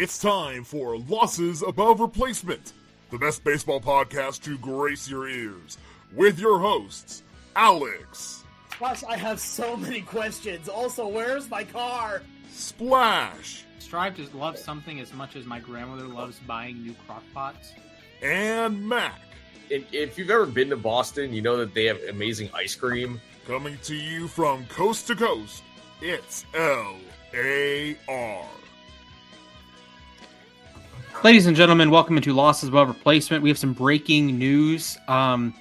It's time for Losses Above Replacement, the best baseball podcast to grace your ears, with your hosts, Alex. Gosh, I have so many questions. Also, where's my car? Splash. Strive to love something as much as my grandmother loves buying new crock pots. And Mac. If you've ever been to Boston, you know that they have amazing ice cream. Coming to you from coast to coast, it's LAR. Ladies and gentlemen, welcome into Losses Above Replacement. We have some breaking news. In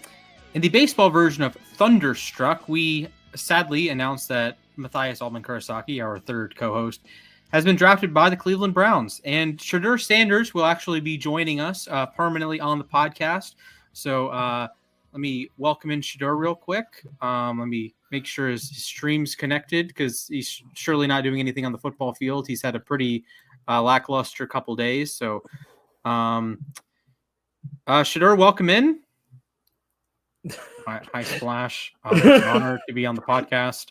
the baseball version of Thunderstruck, we sadly announced that Matthias Altman-Kurosaki, our third co-host, has been drafted by the Cleveland Browns. And Shedeur Sanders will actually be joining us permanently on the podcast. So let me welcome in Shedeur real quick. Let me make sure his stream's connected because he's surely not doing anything on the football field. He's had a pretty lackluster couple days. So, Shedeur, welcome in. Hi, Splash. It's an honor to be on the podcast.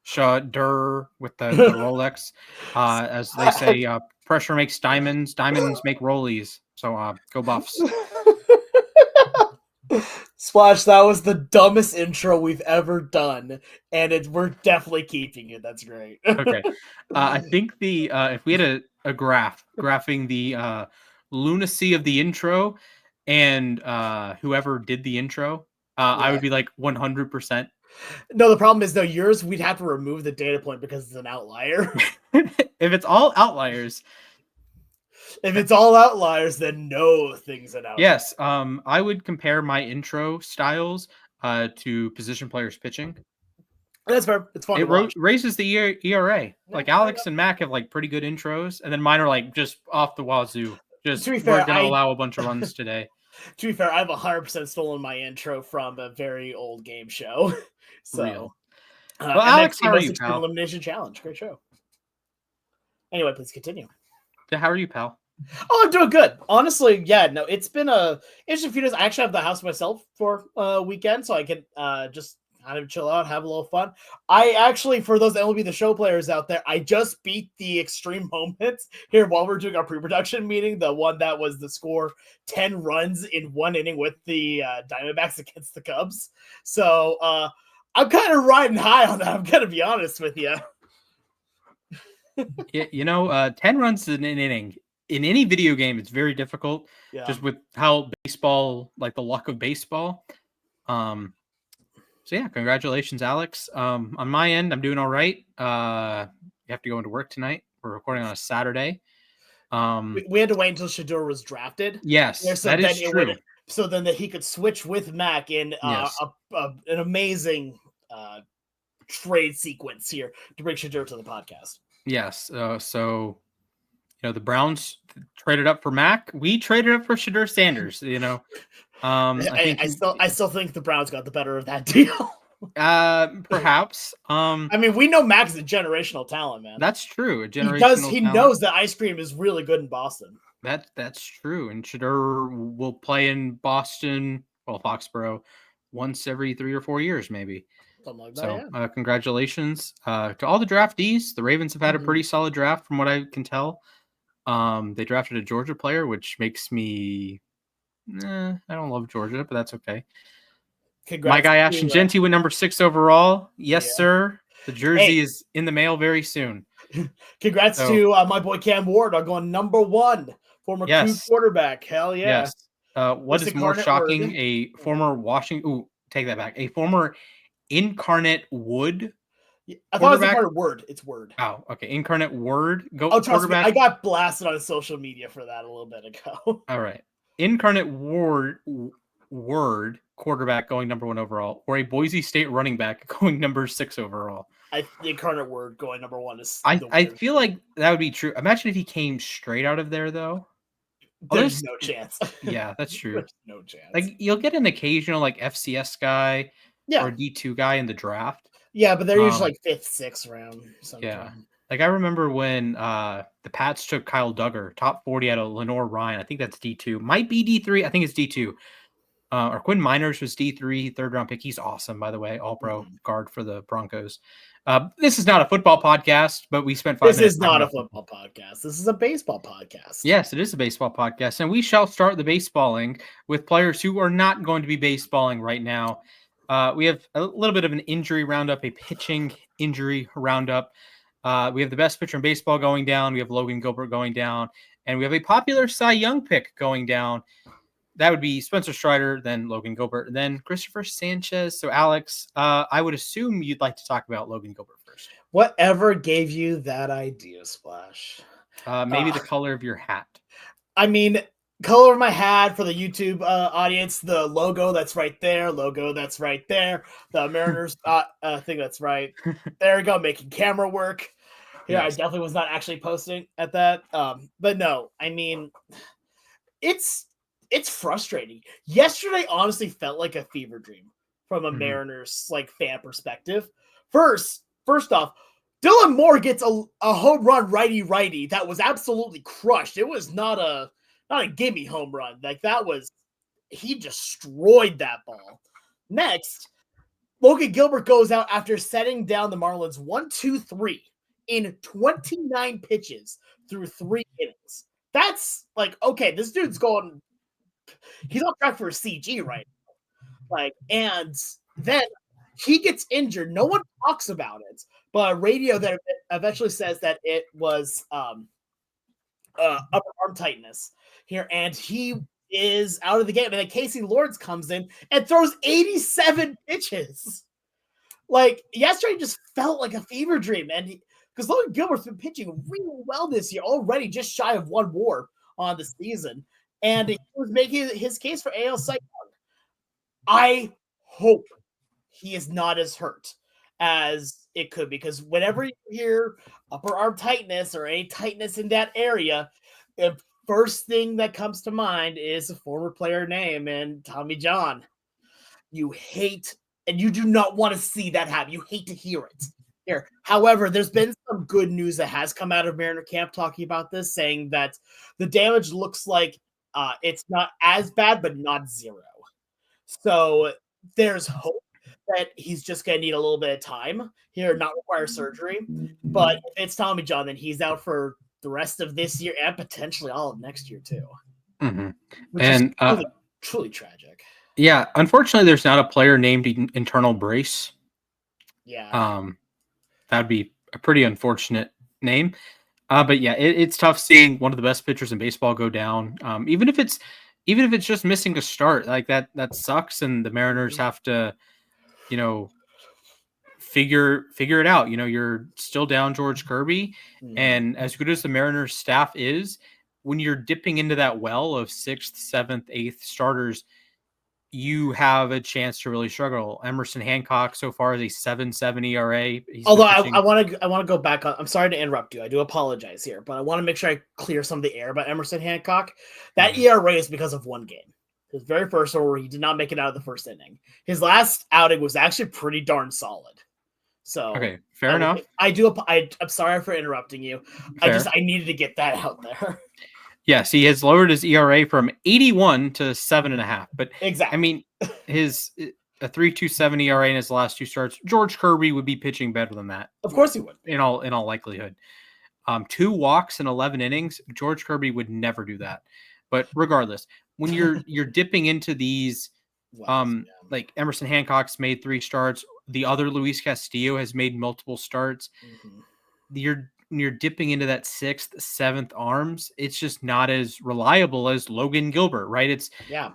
Shedeur with the Rolex. As they say, pressure makes diamonds. Diamonds make rollies. So, go Buffs. Splash, that was the dumbest intro we've ever done, and we're definitely keeping it. That's great. Okay. I think if we had a graphing the lunacy of the intro and whoever did the intro, I would be like 100%. No, the problem is, though, yours, we'd have to remove the data point because it's an outlier. If it's all outliers. If it's all outliers, then no thing's an outlier. Yes. I would compare my intro styles to position players pitching. That's fair. It's fun. It raises the ERA. Like Alex and Mac have like pretty good intros, and then mine are like just off the wazoo. Just to be fair, we're gonna allow a bunch of runs today. To be fair, I've 100% stolen my intro from a very old game show. So, real. Well, Alex, how are you, pal? Elimination Challenge, great show. Anyway, please continue. How are you, pal? Oh, I'm doing good. Honestly, yeah, no, it's been a few days. I actually have the house myself for a weekend, so I can just kind of chill out, have a little fun. I actually, for those MLB The Show players out there, I just beat the extreme moments here while we're doing our pre-production meeting, the one that was the score 10 runs in one inning with the Diamondbacks against the Cubs. So I'm kind of riding high on that, I'm going to be honest with you. 10 runs in an inning. In any video game, it's very difficult, just with how baseball, like the luck of baseball. So yeah, congratulations, Alex. On my end, I'm doing all right. You have to go into work tonight. We're recording on a Saturday. We had to wait until Shedeur was drafted. Yes, that is true. So then that he could switch with Mac in an amazing trade sequence here to bring Shedeur to the podcast. Yes. So the Browns traded up for Mac. We traded up for Shedeur Sanders. I still think the Browns got the better of that deal. Perhaps. I mean, we know Mac's a generational talent, man. That's true. He knows that ice cream is really good in Boston. That's true. And Shedeur will play in Boston, Foxborough, once every 3 or 4 years, maybe. Something like that. So, congratulations to all the draftees. The Ravens have had a pretty solid draft, from what I can tell. They drafted a Georgia player, which makes me. I don't love Georgia, but that's okay. Congrats. My guy Ashton Genty went number 6 overall. Yes, sir. The jersey is in the mail very soon. Congrats to my boy Cam Ward on going number 1, former Cougs quarterback. Hell yeah. Yes. What is more shocking? A former Washington. Ooh, take that back. A former Incarnate Wood. I thought it was Incarnate Word. It's Word. Oh, okay. Incarnate Word. Trust me, I got blasted on social media for that a little bit ago. All right. Incarnate Word quarterback going number 1 overall, or a Boise State running back going number 6 overall. The Incarnate Word going number 1 is. I feel like that would be true. Imagine if he came straight out of there, though. There's no chance. Yeah, that's true. There's no chance. Like you'll get an occasional like FCS guy. Or a D2 guy in the draft. Yeah, but they're usually like 5th, 6th round. Sometime. Yeah. Like I remember when the Pats took Kyle Duggar, top 40 out of Lenore Ryan. I think that's D2. Might be D3. I think it's D2. Or Quinn Miners was D3, 3rd round pick. He's awesome, by the way. All-pro guard for the Broncos. This is not a football podcast, but we spent 5 minutes. This is not a football podcast. This is a baseball podcast. Yes, it is a baseball podcast, and we shall start the baseballing with players who are not going to be baseballing right now. We have a little bit of an injury roundup, a pitching injury roundup. We have the best pitcher in baseball going down. We have Logan Gilbert going down, and we have a popular Cy Young pick going down. That would be Spencer Strider, then Logan Gilbert, and then Christopher Sanchez. So, Alex, I would assume you'd like to talk about Logan Gilbert first. Whatever gave you that idea, Splash? Maybe the color of your hat. I mean, color of my hat for the YouTube audience, the logo that's right there, the Mariners thing that's right. There we go, making camera work. Yeah, yes. I definitely was not actually posting at that. But no, I mean, it's frustrating. Yesterday honestly felt like a fever dream from a Mariners fan perspective. First off, Dylan Moore gets a home run righty that was absolutely crushed. It was not a gimme home run. He destroyed that ball. Next, Logan Gilbert goes out after setting down the Marlins 1-2-3 in 29 pitches through 3 innings. That's okay, this dude's going. He's on track for a CG right now. And then he gets injured. No one talks about it, but a radio that eventually says that it was upper arm tightness here, and he is out of the game. And then Casey Lawrence comes in and throws 87 pitches. Yesterday just felt like a fever dream, and because Logan Gilbert's been pitching really well this year, already just shy of 1 WAR on the season. And he was making his case for AL Cy Young. I hope he is not as hurt as it could, because whenever you hear upper arm tightness or any tightness in that area, the first thing that comes to mind is a former player name, and Tommy John. You hate, and you do not want to see that happen. You hate to hear it. Here. However, there's been some good news that has come out of Mariner camp talking about this, saying that the damage looks like it's not as bad, but not zero. So there's hope that he's just going to need a little bit of time here, not require surgery. But if it's Tommy John, then he's out for the rest of this year and potentially all of next year too. Mm-hmm. Which is truly tragic. Yeah, unfortunately, there's not a player named Internal Brace. Yeah. That'd be a pretty unfortunate name. But yeah, it's tough seeing one of the best pitchers in baseball go down. Even if it's just missing a start, that sucks, and the Mariners have to, figure it out. You're still down George Kirby, and as good as the Mariners staff is, when you're dipping into that well of 6th, 7th, 8th starters, you have a chance to really struggle. Emerson Hancock so far is a 7.7 ERA. Although I want to go back on. I'm sorry to interrupt you. I do apologize here, but I want to make sure I clear some of the air about Emerson Hancock. That ERA is because of one game. His very first one where he did not make it out of the first inning. His last outing was actually pretty darn solid. So okay, fair enough. I'm sorry for interrupting you. Fair. I needed to get that out there. Yes, he has lowered his ERA from 81 to 7.5. But exactly, I mean, his a 3.27 ERA in his last 2 starts. George Kirby would be pitching better than that. Of course, he would. In all likelihood, 2 walks in 11 innings. George Kirby would never do that. But regardless, when you're dipping into these, like Emerson Hancock's made 3 starts. The other Luis Castillo has made multiple starts. Mm-hmm. You're dipping into that 6th, 7th arms. It's just not as reliable as Logan Gilbert, right?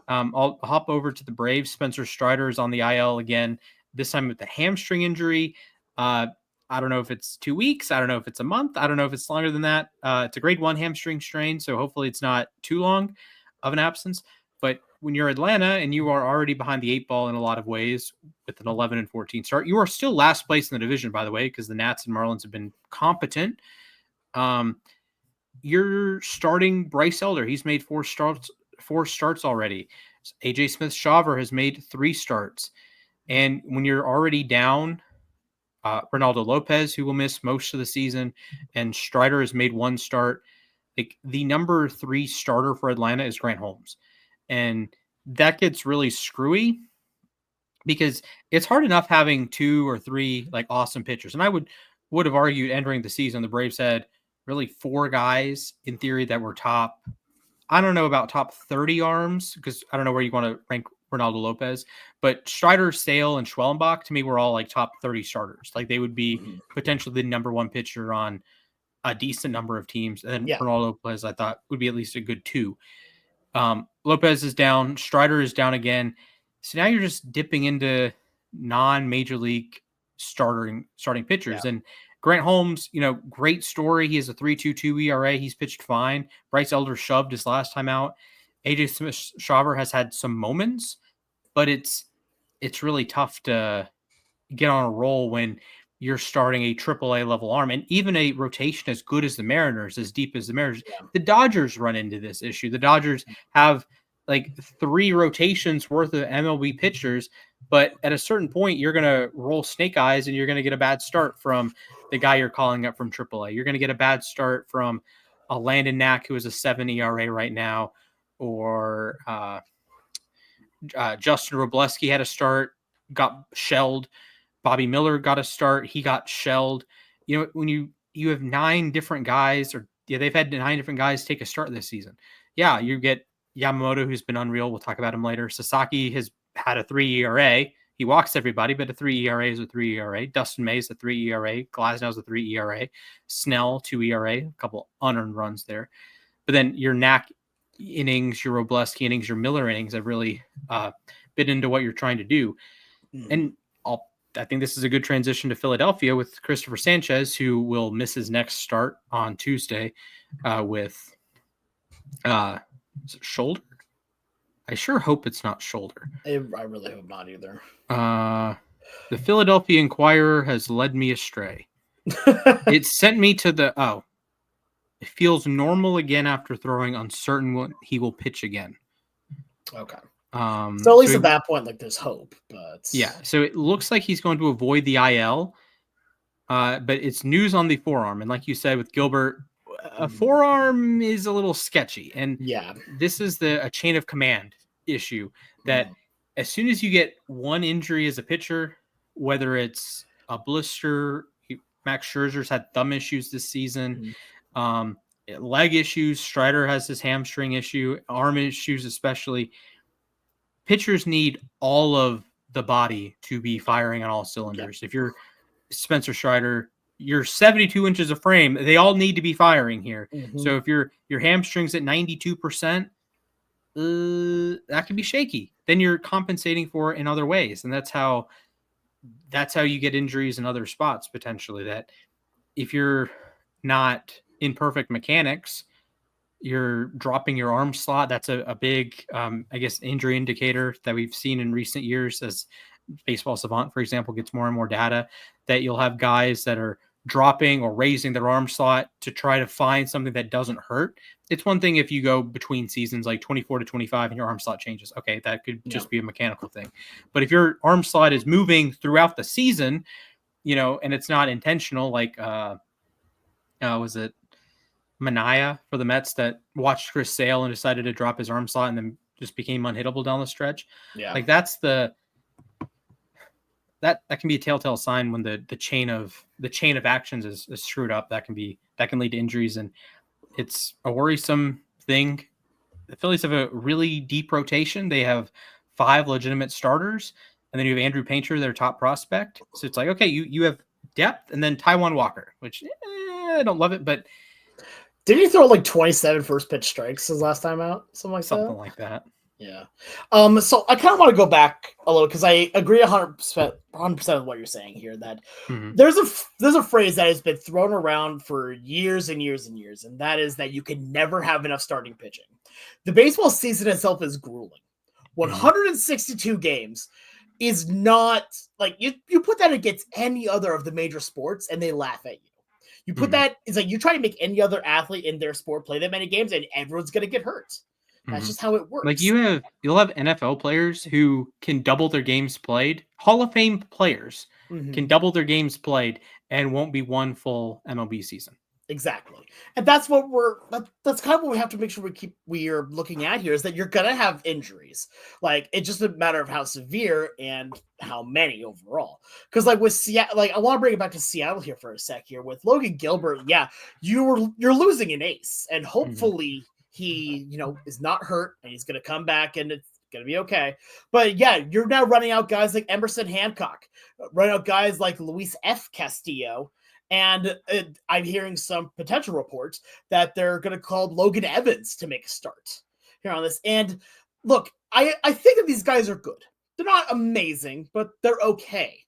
I'll hop over to the Braves. Spencer Strider is on the IL again, this time with the hamstring injury. I don't know if it's 2 weeks. I don't know if it's a month. I don't know if it's longer than that. It's a grade 1 hamstring strain, so hopefully it's not too long of an absence. But when you're Atlanta and you are already behind the 8 ball in a lot of ways with an 11-14 start, you are still last place in the division, by the way, because the Nats and Marlins have been competent. You're starting Bryce Elder. He's made 4 starts already. AJ Smith-Shawver has made 3 starts. And when you're already down, Ronaldo Lopez, who will miss most of the season, and Strider has made 1 start. Like, the number 3 starter for Atlanta is Grant Holmes. And that gets really screwy because it's hard enough having 2 or 3 like awesome pitchers. And I would have argued entering the season, the Braves had really 4 guys in theory that were top. I don't know about top 30 arms because I don't know where you want to rank Ronaldo Lopez, but Strider, Sale, and Schwellenbach to me were all like top 30 starters. Like they would be potentially the number 1 pitcher on a decent number of teams. And then Ronaldo Lopez, I thought, would be at least a good 2. Lopez is down. Strider is down again. So now you're just dipping into non-major league starting pitchers. Yeah. And Grant Holmes, great story. He has a 3.22 ERA. He's pitched fine. Bryce Elder shoved his last time out. AJ Smith-Shawver has had some moments, but it's really tough to get on a roll when you're starting a AAA level arm, and even a rotation as good as the Mariners, as deep as the Mariners. Yeah. The Dodgers run into this issue. The Dodgers have like 3 rotations worth of MLB pitchers, but at a certain point, you're going to roll snake eyes and you're going to get a bad start from the guy you're calling up from AAA. You're going to get a bad start from a Landon Knack, who is a 7 ERA right now, or Justin Robleski had a start, got shelled. Bobby Miller got a start. He got shelled. When you have 9 different guys, they've had 9 different guys take a start this season. Yeah, you get Yamamoto, who's been unreal. We'll talk about him later. Sasaki has had a 3 ERA. He walks everybody, but a 3 ERA is a 3 ERA. Dustin May's a 3 ERA. Glasnow's a 3 ERA. Snell, 2 ERA. A couple unearned runs there. But then your Knack innings, your Robleski innings, your Miller innings have really bit into what you're trying to do. And I think this is a good transition to Philadelphia with Christopher Sanchez, who will miss his next start on Tuesday with is it shoulder? I sure hope it's not shoulder. I really hope not either. The Philadelphia Inquirer has led me astray. It sent me to it feels normal again after throwing, uncertain when he will pitch again. Okay. So at least at that point, like there's hope, but yeah. So it looks like he's going to avoid the IL, but it's news on the forearm, and like you said with Gilbert, a forearm is a little sketchy, and this is a chain of command issue that as soon as you get one injury as a pitcher, whether it's a blister, Max Scherzer's had thumb issues this season, leg issues, Strider has his hamstring issue, arm issues especially. Pitchers need all of the body to be firing on all cylinders. If you're Spencer Strider, you're 72 inches of frame. They all need to be firing here. So if your hamstring's at 92%, that can be shaky. Then you're compensating for it in other ways, and that's how you get injuries in other spots potentially. That if you're not in perfect mechanics, you're dropping your arm slot. That's a big, injury indicator that we've seen in recent years as Baseball Savant, for example, gets more and more data that you'll have guys that are dropping or raising their arm slot to try to find something that doesn't hurt. It's one thing if you go between seasons like 24 to 25 and your arm slot changes. Okay, that could just be a mechanical thing. But if your arm slot is moving throughout the season, and it's not intentional, like was it Manaea for the Mets that watched Chris Sale and decided to drop his arm slot and then just became unhittable down the stretch. Like that's that can be a telltale sign when the chain of actions is screwed up. That can lead to injuries, and it's a worrisome thing. The Phillies have a really deep rotation. They have 5 legitimate starters, and then you have Andrew Painter, their top prospect. So it's like, okay, you have depth, and then Taijuan Walker, which I don't love it, but did he throw like 27 first pitch strikes his last time out? Something like that. Yeah. So I kind of want to go back a little because I agree 100% with what you're saying here. That there's a phrase that has been thrown around for years and years and years, and that is that you can never have enough starting pitching. The baseball season itself is grueling. 162 games is not like you put that against any other of the major sports, and they laugh at you. You put that, it's like you try to make any other athlete in their sport play that many games, and everyone's going to get hurt. That's just how it works. Like you'll have NFL players who can double their games played. Hall of Fame players can double their games played and won't be one full MLB season. Exactly. And that's what that's kind of what we have to make sure we are looking at here, is that you're gonna have injuries. Like, it's just a matter of how severe and how many overall. Because like with Seattle, like I want to bring it back to Seattle here for a sec here. With Logan Gilbert, yeah, you're losing an ace, and hopefully he, is not hurt and he's gonna come back and it's gonna be okay. But yeah, you're now running out guys like Emerson Hancock, running out guys like Luis F. Castillo. And I'm hearing some potential reports that they're going to call Logan Evans to make a start here on this. And look, I think that these guys are good. They're not amazing, but they're okay.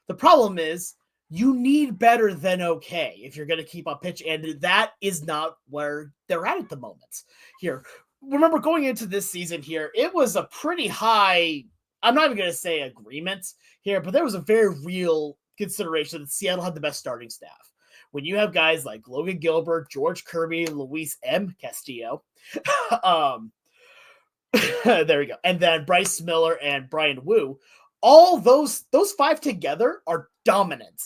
The problem is you need better than okay if you're going to keep on pitching. And that is not where they're at the moment here. Remember, going into this season here, it was a pretty high, I'm not even going to say agreement here, but there was a very real consideration that Seattle had the best starting staff. When you have guys like Logan Gilbert, George Kirby, Luis M. Castillo, there we go, and then Bryce Miller and Brian Wu, all those five together are dominant.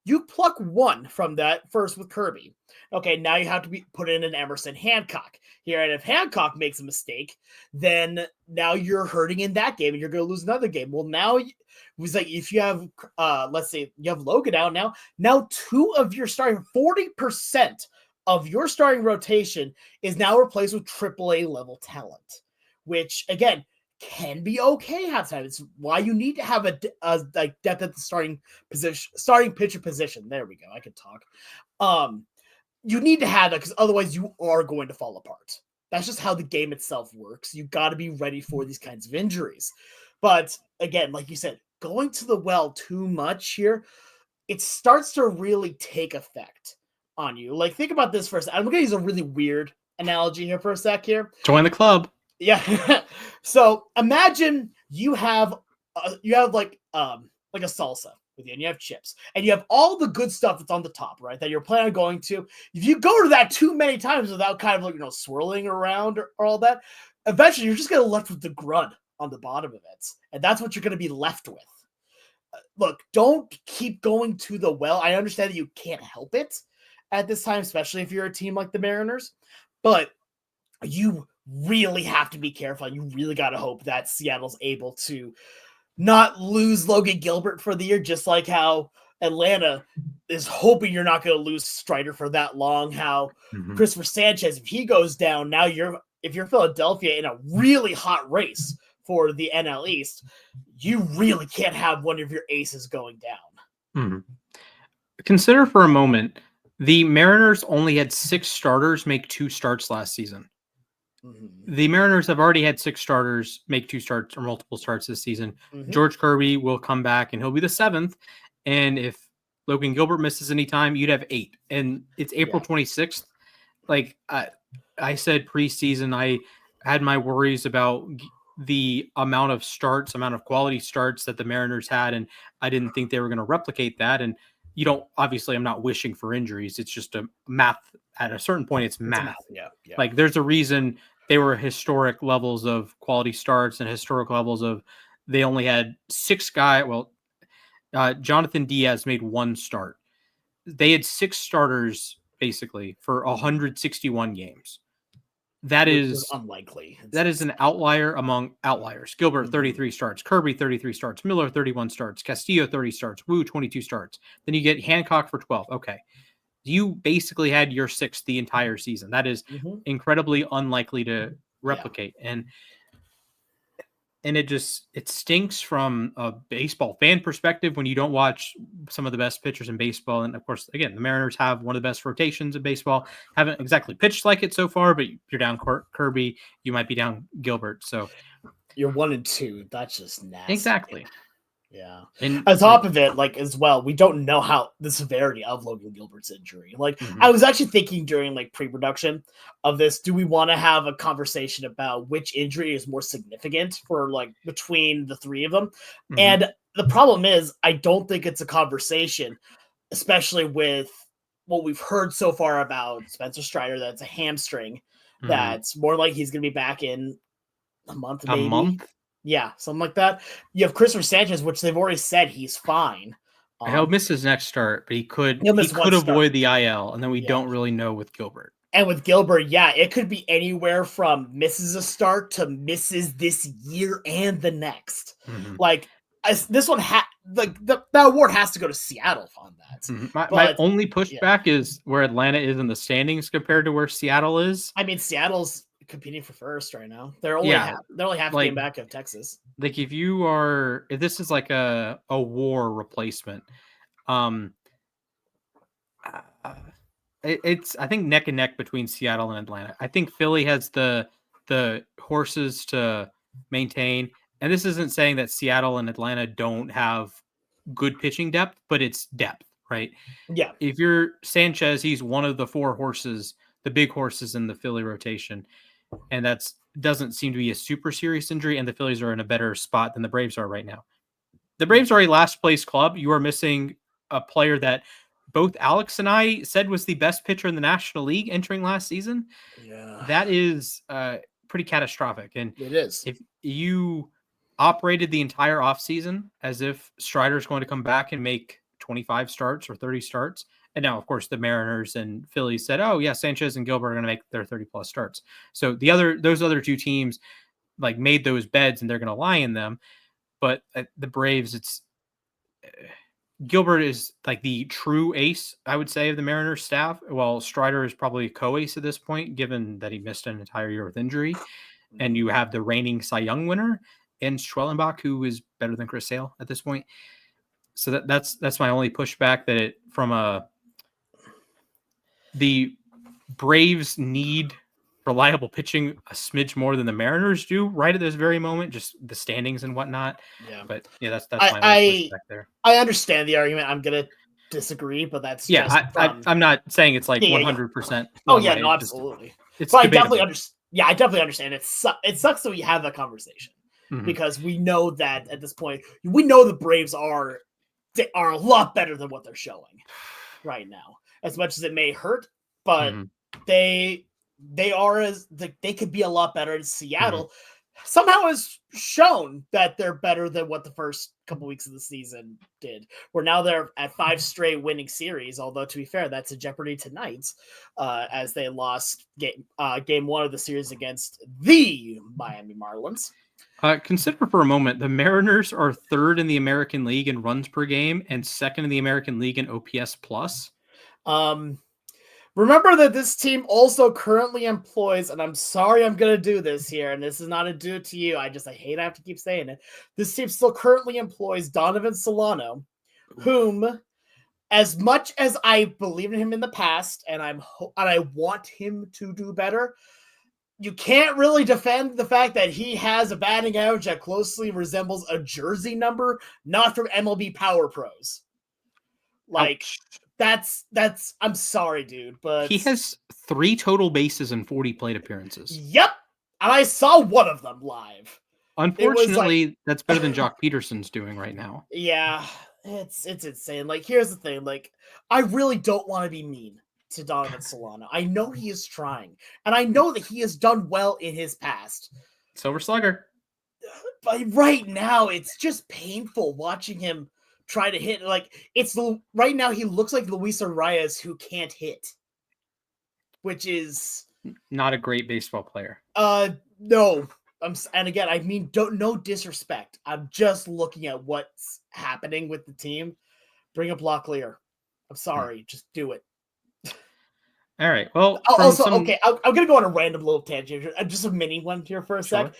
You pluck one from that first with Kirby. Okay, now you have to put in an Emerson Hancock here. And if Hancock makes a mistake, then now you're hurting in that game and you're going to lose another game. Well, now it was like, if you have, let's say you have Logan out now two of your starting, 40% of your starting rotation is now replaced with AAA level talent, which again, can be okay half time. It's why you need to have a like depth at the starting pitcher position. There we go. I can talk. You need to have that, because otherwise you are going to fall apart. That's just how the game itself works. You got to be ready for these kinds of injuries. But again, like you said, going to the well too much here, it starts to really take effect on you. Like, think about this for a second. I'm going to use a really weird analogy here for a sec here. Join the club. Yeah. So imagine you have like a salsa with you, and you have chips, and you have all the good stuff that's on the top, right? That you're planning on going to. If you go to that too many times without kind of like, swirling around or all that, eventually you're just gonna left with the grud on the bottom of it, and that's what you're gonna be left with. Look, don't keep going to the well. I understand that you can't help it at this time, especially if you're a team like the Mariners, but you really have to be careful. You really got to hope that Seattle's able to not lose Logan Gilbert for the year, just like how Atlanta is hoping you're not going to lose Strider for that long. How Christopher Sanchez, if he goes down, now if you're Philadelphia in a really hot race for the NL East, you really can't have one of your aces going down. Consider for a moment, the Mariners only had 6 starters make 2 starts last season. The Mariners have already had 6 starters make 2 starts or multiple starts this season. George Kirby will come back and he'll be the 7th. And if Logan Gilbert misses any time, you'd have 8. And it's April 26th. Like I said preseason, I had my worries about the amount of quality starts that the Mariners had. And I didn't think they were going to replicate that. And obviously I'm not wishing for injuries. It's just a math. At a certain point, it's math. Yeah. Like, there's a reason they were historic levels of quality starts and historic levels of, they only had 6 guys. Well, Jonathan Diaz made 1 start. They had 6 starters basically for 161 games. That is unlikely. That is an outlier among outliers. Gilbert, 33 starts. Kirby, 33 starts. Miller, 31 starts. Castillo, 30 starts. Wu, 22 starts. Then you get Hancock for 12. Okay. You basically had your 6th the entire season. That is incredibly unlikely to replicate. And it stinks from a baseball fan perspective when you don't watch some of the best pitchers in baseball. And of course, again, the Mariners have one of the best rotations in baseball. Haven't exactly pitched like it so far, but you're down Kirby, you might be down Gilbert. So you're 1 and 2. That's just nasty. Exactly. Yeah. And on top of it, like, as well, we don't know how the severity of Logan Gilbert's injury. Like, I was actually thinking during like pre-production of this, do we want to have a conversation about which injury is more significant for like between the 3 of them? And the problem is, I don't think it's a conversation, especially with what we've heard so far about Spencer Strider, that's a hamstring, that's more like he's going to be back in a month, maybe. Yeah, something like that. You have Christopher Sanchez, which they've already said he's fine. He'll miss his next start, but he could one avoid the IL, and then we Yeah. don't really know with Gilbert. And with Gilbert, yeah, it could be anywhere from misses a start to misses this year and the next. Mhm. Like this one, the award has to go to Seattle on that. Mhm. My only pushback is where Atlanta is in the standings compared to where Seattle is. I mean, Seattle's competing for first right now. They're only half a game back of Texas. Like if this is like a war replacement, it's I think neck and neck between Seattle and Atlanta. I think Philly has the horses to maintain, and this isn't saying that Seattle and Atlanta don't have good pitching depth, but it's depth, right? Yeah. If you're Sanchez, he's one of the 4 horses, the big horses in the Philly rotation, and that's doesn't seem to be a super serious injury, and the Phillies are in a better spot than the Braves are right now. The Braves are a last place club. You are missing a player that both Alex and I said was the best pitcher in the National League entering last season. Yeah. That is pretty catastrophic. And it is. If you operated the entire offseason as if Strider's going to come back and make 25 starts or 30 starts, and now, of course, the Mariners and Phillies said, oh, yeah, Sanchez and Gilbert are going to make their 30-plus starts. So those other 2 teams like made those beds, and they're going to lie in them. But the Braves, it's Gilbert is like the true ace, I would say, of the Mariners staff, while Strider is probably a co-ace at this point, given that he missed an entire year with injury. And you have the reigning Cy Young winner in Schwellenbach, who is better than Chris Sale at this point. So that's my only pushback, that the Braves need reliable pitching a smidge more than the Mariners do right at this very moment, just the standings and whatnot. Yeah. But yeah, that's my only pushback there. I understand the argument. I'm going to disagree, but that's I'm not saying it's like 100%. Oh yeah, no, absolutely. It's but I definitely understand. Yeah, I definitely understand. It sucks that we have that conversation because we know that at this point, we know the Braves are a lot better than what they're showing right now. As much as it may hurt, but they could be a lot better in Seattle. Somehow has shown that they're better than what the first couple weeks of the season did. Where now they're at 5 straight winning series. Although to be fair, that's a jeopardy tonight, as they lost game 1 of the series against the Miami Marlins. Consider for a moment, the Mariners are 3rd in the American League in runs per game and 2nd in the American League in OPS plus. Remember that this team also currently employs, and I'm sorry I'm going to do this here, and this is not a do to you. I hate I have to keep saying it. This team still currently employs Donovan Solano, whom, as much as I believe in him in the past, and I want him to do better, you can't really defend the fact that he has a batting average that closely resembles a jersey number, not from MLB Power Pros. Like, that's I'm sorry, dude, but he has 3 total bases and 40 plate appearances. Yep. And I saw one of them live. Unfortunately, that's better than Jock Peterson's doing right now. Yeah, it's insane. Like, here's the thing. Like, I really don't want to be mean to Donovan Solano. I know he is trying, and I know that he has done well in his past. Silver Slugger. But right now, it's just painful watching him try to hit. Like, right now he looks like Luis Arias who can't hit, which is not a great baseball player. No. And again, I mean, no disrespect. I'm just looking at what's happening with the team. Bring up Locklear. I'm sorry, just do it. All right. Well, okay, I'm going to go on a random little tangent, just a mini one here for a sec.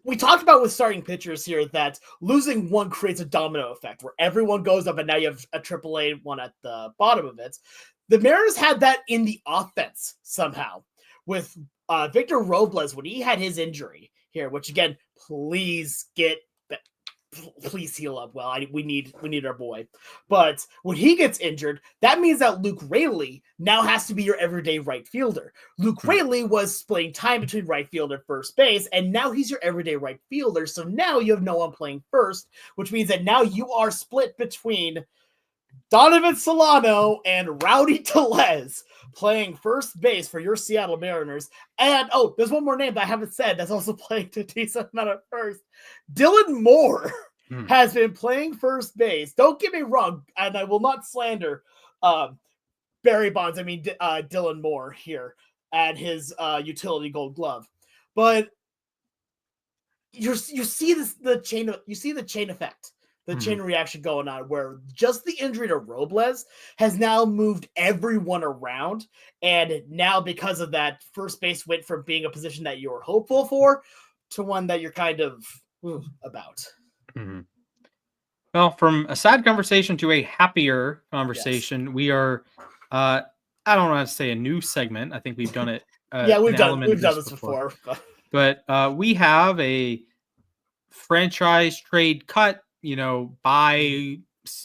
We talked about with starting pitchers here that losing one creates a domino effect where everyone goes up and now you have a AAA one at the bottom of it. The Mariners had that in the offense somehow with Victor Robles when he had his injury here, which again, please heal up. Well, we need our boy. But when he gets injured, that means that Luke Raley now has to be your everyday right fielder. Luke Raley was splitting time between right field and first base, and now he's your everyday right fielder. So now you have no one playing first, which means that now you are split between Donovan Solano and Rowdy Tellez playing first base for your Seattle Mariners. And, there's one more name that I haven't said that's also playing a decent amount at first. Dylan Moore has been playing first base. Don't get me wrong, and I will not slander Barry Bonds. I mean Dylan Moore here and his utility Gold Glove, but you see the chain effect, the chain reaction going on, where just the injury to Robles has now moved everyone around, and now because of that, first base went from being a position that you were hopeful for to one that you're kind of about. Well, from a sad conversation to a happier conversation, we are. I don't know how to say a new segment. I think we've done it. We've done this before. But we have a franchise trade cut, buy,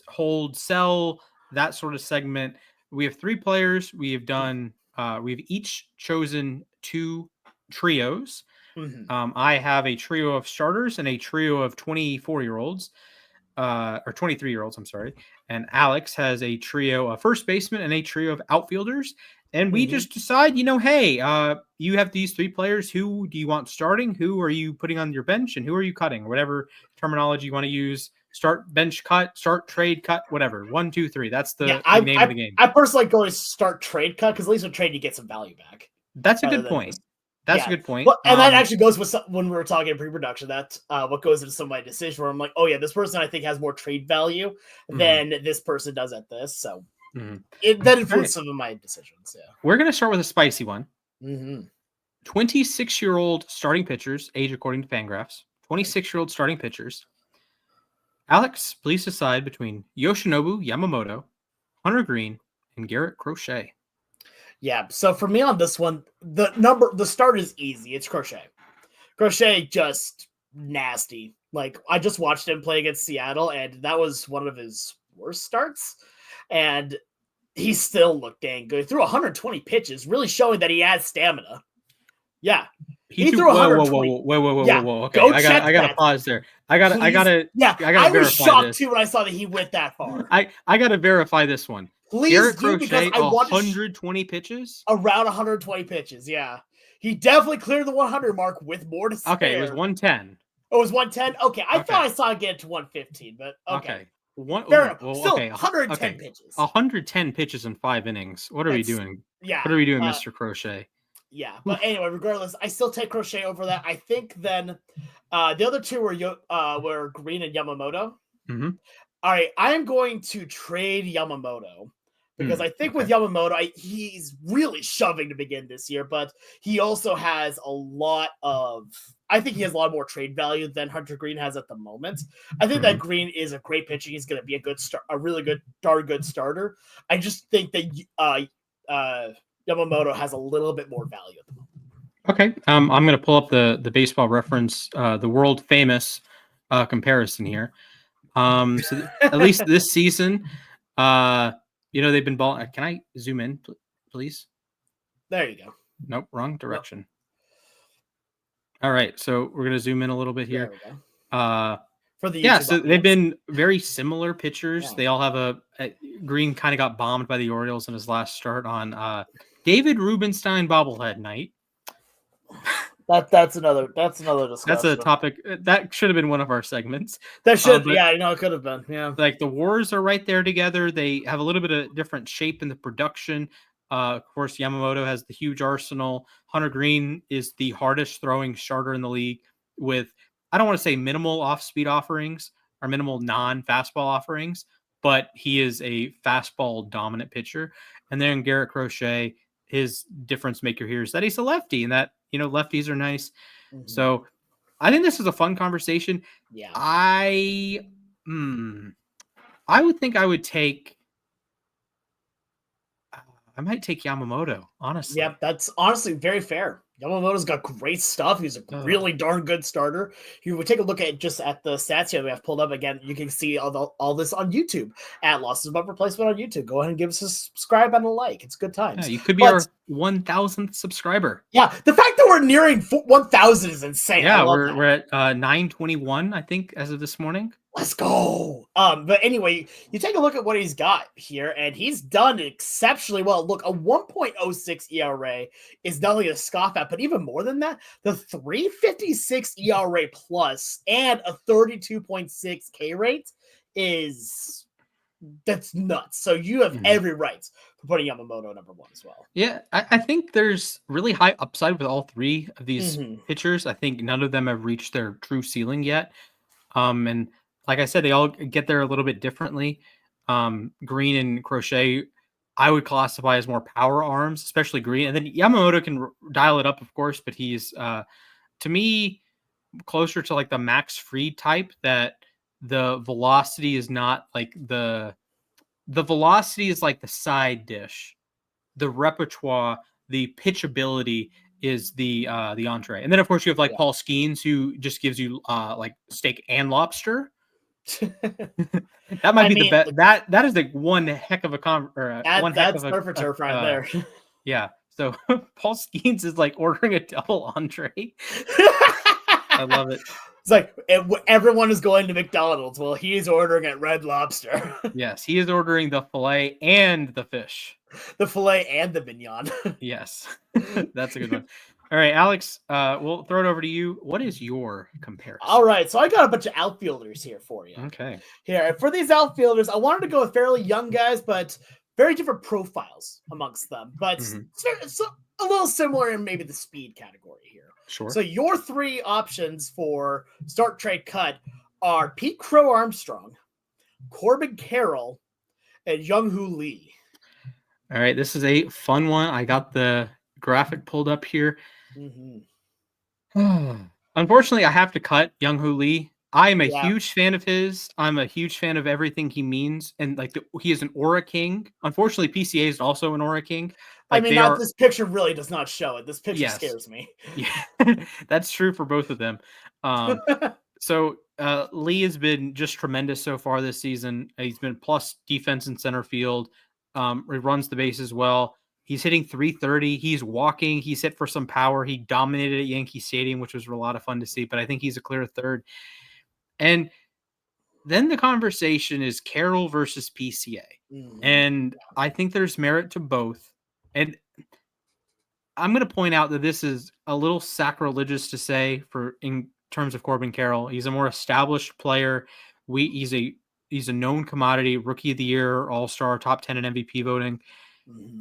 hold, sell, that sort of segment. We have 3 players. We have done, we've each chosen 2 trios. I have a trio of starters and a trio of 24-year-olds, or 23-year-olds, I'm sorry. And Alex has a trio of first basemen and a trio of outfielders. And we just decide, hey, you have these 3 players. Who do you want starting? Who are you putting on your bench? And who are you cutting? Whatever terminology you want to use. Start, bench, cut, start, trade, cut, whatever. 1, 2, 3. That's the name of the game. I personally like going start, trade, cut, because at least with trade, you get some value back. That's a good point. That's a good point. Well, and that actually goes with when we were talking in pre-production. That's what goes into some of my decision where I'm like, oh yeah, this person I think has more trade value than this person does at this. So that influenced some of my decisions. Yeah, we're gonna start with a spicy one. 26-year-old starting pitchers, age according to Fangraphs. 26-year-old starting pitchers. Alex, please decide between Yoshinobu Yamamoto, Hunter Green, and Garrett Crochet. Yeah, so for me on this one, the start is easy. It's Crochet. Crochet just nasty. Like, I just watched him play against Seattle, and that was one of his worst starts. And he still looked dang good. He threw 120 pitches, really showing that he has stamina. Yeah. He threw 120. Whoa. Okay, I gotta pause there. I gotta I was shocked too when I saw that he went that far. I gotta verify this one. Please Garrett do, Crochet, because I want 120 pitches? Around 120 pitches, yeah. He definitely cleared the 100 mark with more to spare. Okay, it was 110. Oh, it was 110? Okay, I thought I saw it get to 115, but okay. Fair enough. Still, 110 pitches. 110 pitches in 5 innings. What are we doing? Yeah. What are we doing, Mr. Crochet? Yeah, but anyway, regardless, I still take Crochet over that. I think then the other 2 were Green and Yamamoto. All right, I am going to trade Yamamoto. Because I think with Yamamoto, he's really shoving to begin this year, but he also has a lot more trade value than Hunter Green has at the moment. I think that Green is a great pitcher. He's going to be a really good, darn good starter. I just think that Yamamoto has a little bit more value at the moment. Okay, I'm going to pull up the Baseball Reference, the world famous comparison here. So at least this season, they've been balling. Can I zoom in, please? There you go. Nope, wrong direction. Nope. All right, so we're gonna zoom in a little bit here. There we go. For the so they've been very similar pitchers. Yeah. They all have a Green kind of got bombed by the Orioles in his last start on David Rubenstein bobblehead night. That's another discussion. That's a topic that should have been one of our segments. That should, it could have been. Yeah, like the Wars are right there together. They have a little bit of different shape in the production. Of course, Yamamoto has the huge arsenal. Hunter Green is the hardest throwing starter in the league with, I don't want to say minimal off-speed offerings or minimal non-fastball offerings, but he is a fastball dominant pitcher. And then Garrett Crochet, his difference maker here is that he's a lefty, and that lefties are nice. So I think this is a fun conversation. Yeah. I would think I would take I might take Yamamoto, honestly. Yep, that's honestly very fair. Yamamoto's got great stuff. He's a really darn good starter. You would take a look at the stats here we have pulled up again. You can see all this on YouTube at Losses Above Replacement on YouTube. Go ahead and give us a subscribe and a like. It's good times. Yeah, you could be our 1,000th subscriber. Yeah, the fact that we're nearing 1,000 is insane. Yeah, we're at 921, I think, as of this morning. Let's go. But anyway, you take a look at what he's got here, and he's done exceptionally well. Look, a 1.06 ERA is not only a scoff at, but even more than that, the 356 ERA plus and a 32.6 K rate that's nuts. So you have every right for putting Yamamoto number one as well. Yeah, I think there's really high upside with all three of these pitchers. I think none of them have reached their true ceiling yet. And like I said, they all get there a little bit differently. Green and Crochet, I would classify as more power arms, especially Green. And then Yamamoto can dial it up, of course, but he's, to me, closer to like the Max Fried type, that the velocity is not like the velocity is like the side dish. The repertoire, the pitchability is the entree. And then of course you have like Paul Skeens, who just gives you like steak and lobster. That might be the best. That is like one heck of a that's surf and turf right there. Yeah. So Paul Skeens is like ordering a double entree. I love it. It's like everyone is going to McDonald's. Well, he's ordering at Red Lobster. Yes, he is ordering the filet and the fish. The filet and the mignon. Yes, that's a good one. All right, Alex, we'll throw it over to you. What is your comparison? All right, so I got a bunch of outfielders here for you. Okay. Here, for these outfielders, I wanted to go with fairly young guys, but very different profiles amongst them. But it's a little similar in maybe the speed category here. Sure. So your three options for start, trade, cut are Pete Crow Armstrong, Corbin Carroll, and Young-Hoo Lee. All right, this is a fun one. I got the graphic pulled up here. Unfortunately, I have to cut Young-Hoo Lee. I am a huge fan of his. I'm a huge fan of everything he means. And like he is an Aura King. Unfortunately, PCA is also an Aura King. Like, this picture really does not show it. This picture scares me. Yeah, that's true for both of them. So Lee has been just tremendous so far this season. He's been plus defense in center field. He runs the bases well. He's hitting 330. He's walking. He's hit for some power. He dominated at Yankee Stadium, which was a lot of fun to see. But I think he's a clear third. And then the conversation is Carroll versus PCA. And I think there's merit to both. And I'm going to point out that this is a little sacrilegious to say in terms of Corbin Carroll. He's a more established player. He's a known commodity, rookie of the year, all-star, top 10 in MVP voting.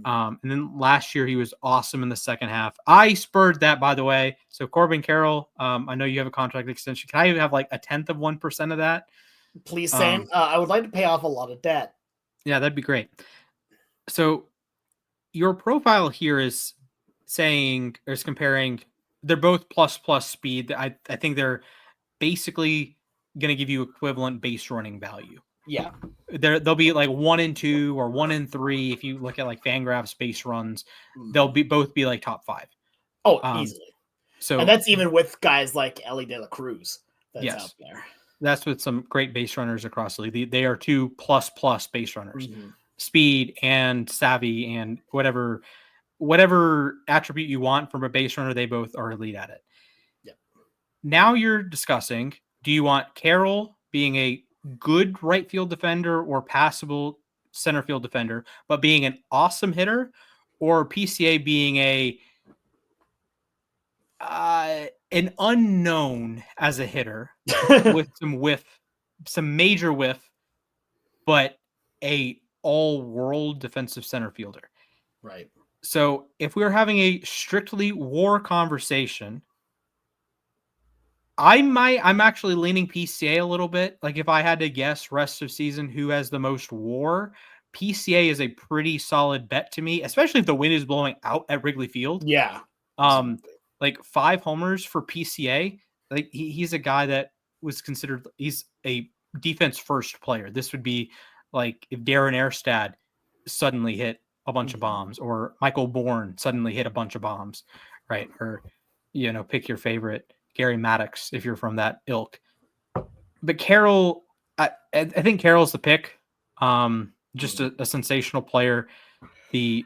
And then last year he was awesome in the second half. I spurred that, by the way. So Corbin Carroll, I know you have a contract extension. Can I have like 1/10 of 1% of that? Please, Sam. I would like to pay off a lot of debt. Yeah, that'd be great. So your profile here is comparing. They're both plus speed. I think they're basically going to give you equivalent base running value. Yeah, they'll be like 1 and 2 or 1 and 3. If you look at like Fangraphs base runs, they'll both be like top 5. Oh, easily. So, and that's even with guys like Ellie De La Cruz that's out there. That's with some great base runners across the league. They are 2 plus base runners, speed and savvy and whatever attribute you want from a base runner. They both are elite at it. Yep. Now you're discussing: do you want Carroll being a good right field defender or passable center field defender, but being an awesome hitter, or PCA being an unknown as a hitter with some major whiff, but a all-world defensive center fielder? Right. So if we were having a strictly WAR conversation, I'm actually leaning PCA a little bit. Like if I had to guess rest of season who has the most WAR, PCA is a pretty solid bet to me, especially if the wind is blowing out at Wrigley Field. Yeah. Like 5 homers for PCA. Like he's a guy that was considered, he's a defense first player. This would be like if Darren Erstad suddenly hit a bunch of bombs, or Michael Bourne suddenly hit a bunch of bombs, right? Or, pick your favorite Gary Maddox if you're from that ilk. But Carroll, I think Carroll's the pick. Just a sensational player. The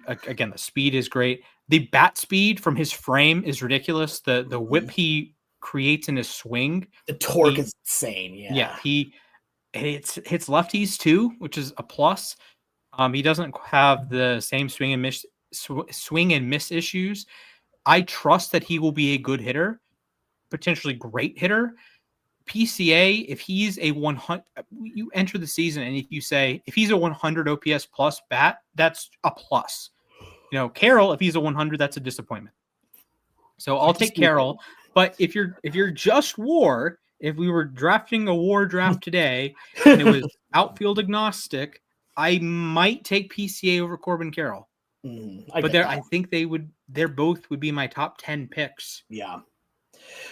speed is great. The bat speed from his frame is ridiculous. The whip he creates in his swing, the torque is insane. Yeah, and it hits lefties too, which is a plus. He doesn't have the same swing and miss issues. I trust that he will be a good hitter, potentially great hitter. PCA, if he's a 100, you enter the season and if you say if he's a 100 OPS plus bat, that's a plus. Carroll, if he's a 100, that's a disappointment. So I'll take Carroll. But if you're just WAR, if we were drafting a WAR draft today and it was outfield agnostic, I might take PCA over Corbin Carroll. I think they're both would be my top 10 picks. Yeah.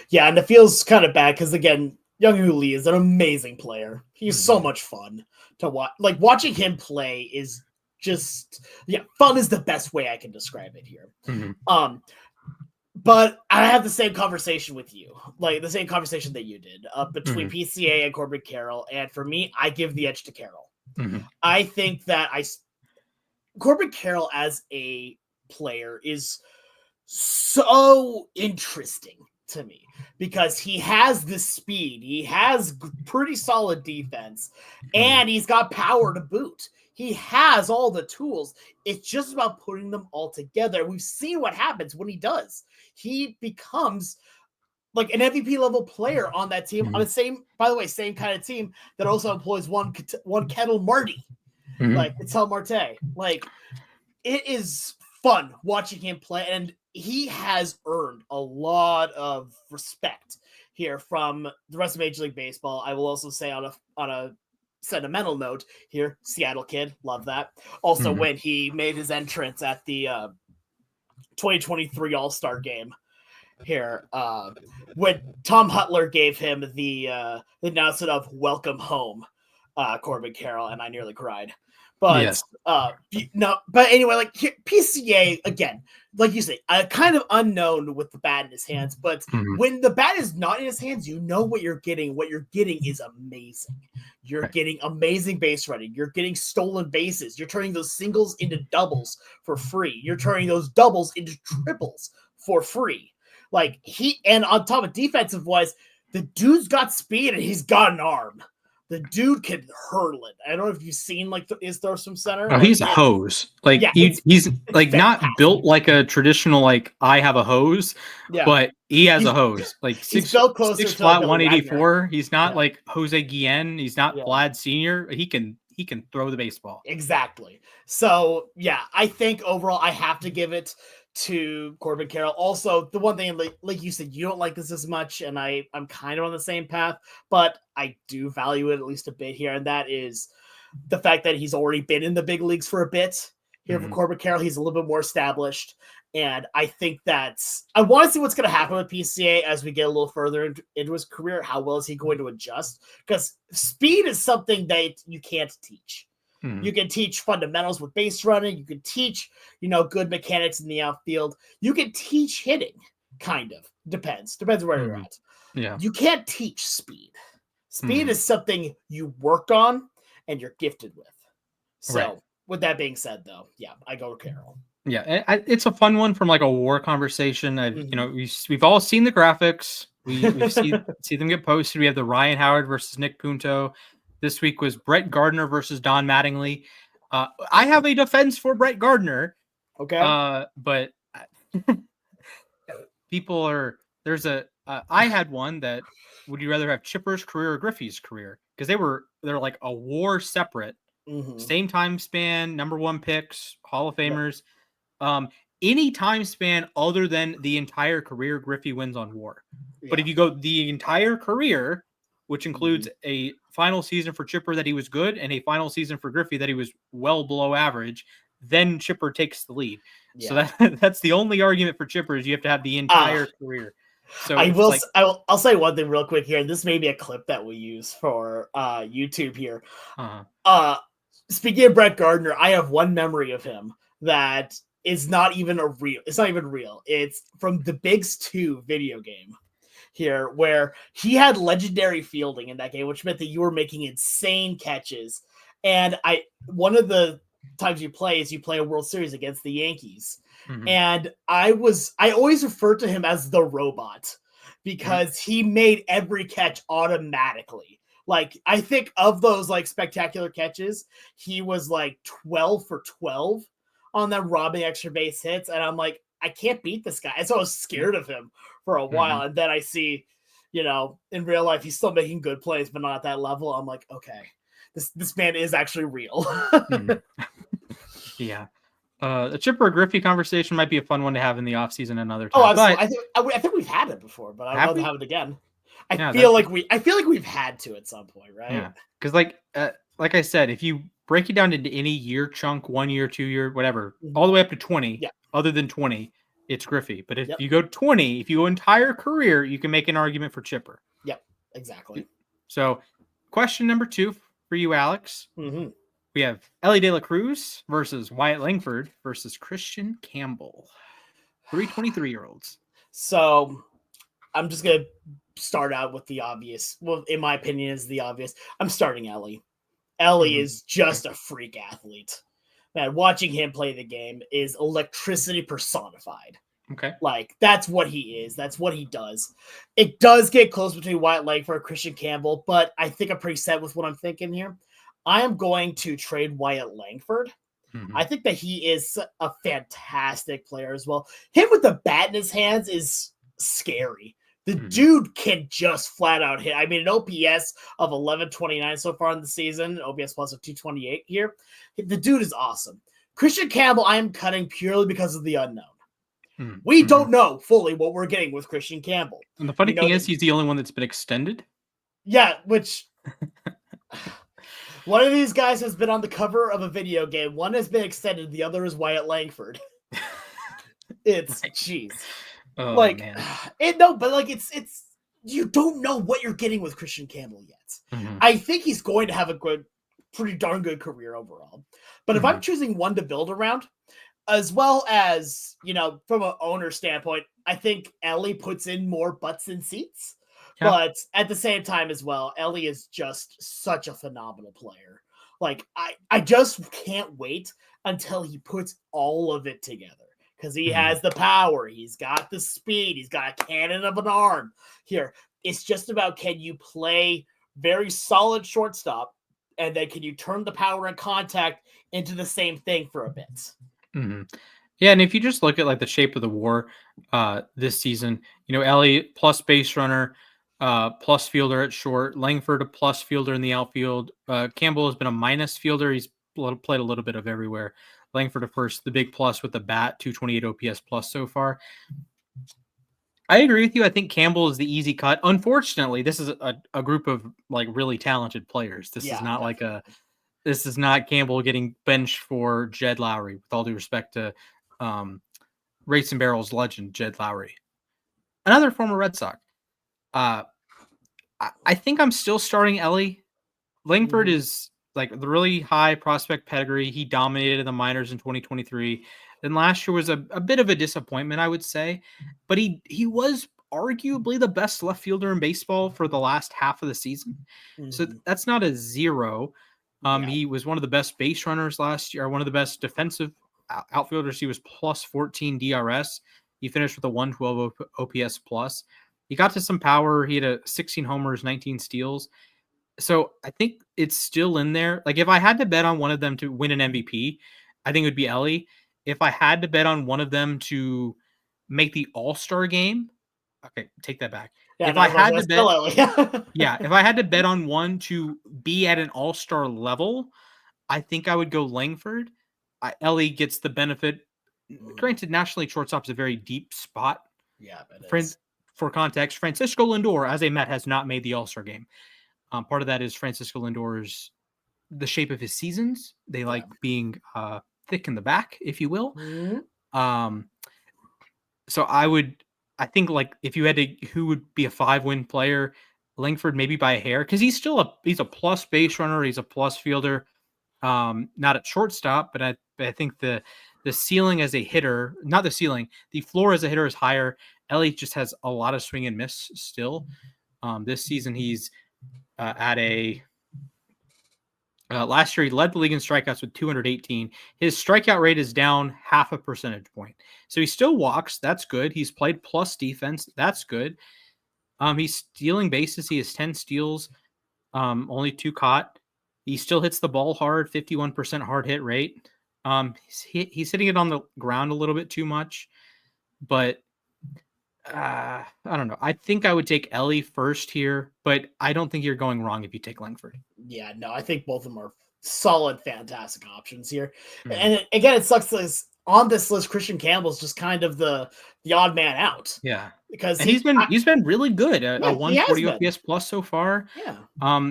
Yeah, and it feels kind of bad because, again, Young-Hoo Lee is an amazing player. He's so much fun to watch. Like, watching him play is just, fun is the best way I can describe it here. But I have the same conversation with you, like the same conversation that you did between PCA and Corbin Carroll. And for me, I give the edge to Carroll. I think that Corbin Carroll as a player is so interesting to me because he has the speed, he has pretty solid defense, and he's got power to boot. He has all the tools. It's just about putting them all together. We've seen what happens when he does. He becomes like an MVP level player on that team. On the same kind of team that also employs one Kettle Marty, like Ketel Marte. Like, it is fun watching him play, and he has earned a lot of respect here from the rest of Major League Baseball. I will also say on a sentimental note here, Seattle kid, love that. Also, when he made his entrance at the 2023 All-Star game here, when Tom Hutler gave him the announcement of "Welcome Home, Corbin Carroll," and I nearly cried. But but anyway, like PCA again, like you say, kind of unknown with the bat in his hands. But when the bat is not in his hands, you know what you're getting. What you're getting is amazing. You're getting amazing base running. You're getting stolen bases. You're turning those singles into doubles for free. You're turning those doubles into triples for free. Like and on top of defensive wise, the dude's got speed and he's got an arm. The dude can hurl it. I don't know if you've seen his throws from center. Oh, he's a hose. Like he's like not built like a traditional like I have a hose, but he has a hose. Like six flat 184. He's not like Jose Guillen. He's not Vlad Senior. He can throw the baseball. Exactly. So I think overall I have to give it to Corbin Carroll. Also, the one thing, like you said, you don't like this as much, and I'm kind of on the same path, but I do value it at least a bit here, and that is the fact that he's already been in the big leagues for a bit. Here for Corbin Carroll, he's a little bit more established, and I think I want to see what's going to happen with PCA as we get a little further into his career. How well is he going to adjust? Because speed is something that you can't teach. You can teach fundamentals with base running. You can teach, good mechanics in the outfield. You can teach hitting, kind of. Depends where you're at. Yeah. You can't teach speed. Speed is something you work on and you're gifted with. So, with that being said, though, I go with Carroll. Yeah, it's a fun one from like a WAR conversation. We've all seen the graphics. We see them get posted. We have the Ryan Howard versus Nick Punto. This week was Brett Gardner versus Don Mattingly. I have a defense for Brett Gardner. Okay. But people I had one that would you rather have Chipper's career or Griffey's career? Because they're like a WAR separate, same time span, number one picks, Hall of Famers. Any time span other than the entire career, Griffey wins on WAR. But if you go the entire career, which includes a final season for Chipper that he was good and a final season for Griffey that he was well below average, then Chipper takes the lead. So that's the only argument for Chipper is you have to have the entire career. So I'll say one thing real quick here. This may be a clip that we use for YouTube here. Speaking of Brett Gardner, I have one memory of him that is not even real. It's not even real. It's from the Bigs 2 video game here, where he had legendary fielding in that game, which meant that you were making insane catches. And one of the times you play a World Series against the Yankees. And I always referred to him as the robot because he made every catch automatically. Like, I think of those like spectacular catches, he was like 12 for 12 on them, robbing extra base hits. And I'm like, I can't beat this guy. And so I was scared of him for a while. And then I see, in real life, he's still making good plays, but not at that level. I'm like, okay, this man is actually real. Yeah. The Chipper Griffey conversation might be a fun one to have in the offseason another time. Oh, absolutely. I think we've had it before, but I'd love to have it again. I feel like we've had to at some point, right? Yeah. Because like I said, if you break it down into any year chunk, 1 year, 2 year, whatever, all the way up to 20, other than 20, it's Griffey. But if you go 20, if you go entire career, you can make an argument for Chipper. Yep, exactly. So question number 2 for you, Alex. Mm-hmm. We have Ellie De La Cruz versus Wyatt Langford versus Christian Campbell. 3 23-year-olds. So I'm just going to start out with the obvious. Well, in my opinion, is the obvious. I'm starting Ellie. Ellie is just a freak athlete. Man, watching him play the game is electricity personified. Okay. Like, that's what he is. That's what he does. It does get close between Wyatt Langford and Christian Campbell, but I think I'm pretty set with what I'm thinking here. I am going to trade Wyatt Langford. Mm-hmm. I think that he is a fantastic player as well. Him with the bat in his hands is scary. The dude can just flat out hit. I mean, an OPS of 1129 so far in the season, OPS plus of 228 here. The dude is awesome. Christian Campbell, I am cutting purely because of the unknown. We don't know fully what we're getting with Christian Campbell. And the funny thing is, he's the only one that's been extended. Yeah, which one of these guys has been on the cover of a video game. One has been extended. The other is Wyatt Langford. It's jeez. Oh, like, man. It's you don't know what you're getting with Christian Campbell yet. I think he's going to have a pretty darn good career overall. But if I'm choosing one to build around, as well as, from an owner standpoint, I think Ellie puts in more butts in seats. Yeah. But at the same time as well, Ellie is just such a phenomenal player. Like, I just can't wait until he puts all of it together. Because he has the power, he's got the speed, he's got a cannon of an arm. Here, it's just about, can you play very solid shortstop, and then can you turn the power and contact into the same thing for a bit? Yeah, and if you just look at like the shape of the WAR this season, Ellie plus base runner, plus fielder at short, Langford a plus fielder in the outfield. Campbell has been a minus fielder. He's played a little bit of everywhere. Langford, of course, the big plus with the bat, 228 OPS plus so far. I agree with you. I think Campbell is the easy cut. Unfortunately, this is a group of like really talented players. This is not definitely. This is not Campbell getting benched for Jed Lowry, with all due respect to Rates and Barrels legend Jed Lowry, another former Red Sox. I think I'm still starting Ellie. Langford is like the really high prospect pedigree. He dominated in the minors in 2023. Then last year was a bit of a disappointment, I would say. But he was arguably the best left fielder in baseball for the last half of the season. So that's not a zero. He was one of the best base runners last year, one of the best defensive outfielders. He was plus 14 DRS. He finished with a 112 OPS plus. He got to some power. He had 16 homers, 19 steals. So I think it's still in there. Like, if I had to bet on one of them to win an MVP, I think it would be Ellie. If I had to bet on one of them to make the All-Star game, okay, take that back. Yeah, if I had to bet, if I had to bet on one to be at an All-Star level, I think I would go Langford. Ellie gets the benefit. Granted, National League shortstop is a very deep spot. Yeah, for context, Francisco Lindor, as a Met, has not made the All-Star game. Part of that is Francisco Lindor's the shape of his seasons. They like being thick in the back, if you will. So I think like if you had to, who would be a 5-win player? Langford maybe by a hair, because he's a plus base runner. He's a plus fielder. Not at shortstop, but I think the ceiling as a hitter, not the ceiling, the floor as a hitter is higher. Ellie just has a lot of swing and miss still. This season he's at a last year he led the league in strikeouts with 218. His strikeout rate is down 0.5 percentage point. So he still walks. That's good. He's played plus defense. That's good. He's stealing bases. He has 10 steals. only 2 caught. He still hits the ball hard, 51% hard hit rate. He's hitting it on the ground a little bit too much, but I don't know. I think I would take Ellie first here, but I don't think you're going wrong if you take Langford. Yeah, no, I think both of them are solid, fantastic options here. Mhm. And again, it sucks that on this list, Christian Campbell's just kind of the odd man out. Yeah, Because and he's been really good. A he has 140 been. OPS plus so far. Yeah.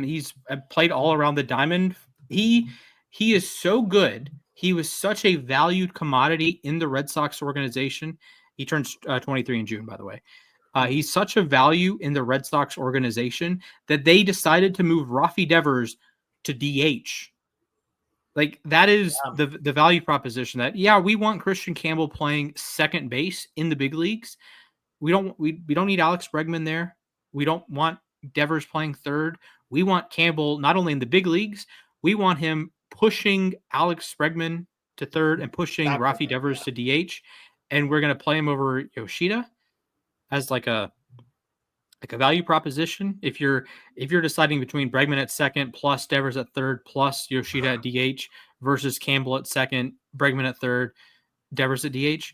He's played all around the diamond. He is so good. He was such a valued commodity in the Red Sox organization. He turns 23 in June, by the way. He's such a value in the Red Sox organization that they decided to move Rafi Devers to DH. Like, that is the value proposition that, yeah, we want Christian Campbell playing second base in the big leagues. We don't need Alex Bregman there. We don't want Devers playing third. We want Campbell not only in the big leagues, we want him pushing Alex Bregman to third and pushing Rafi Devers to DH. And we're going to play him over Yoshida as like a value proposition. If you're deciding between Bregman at second plus Devers at third plus Yoshida at DH versus Campbell at second, Bregman at third, Devers at DH,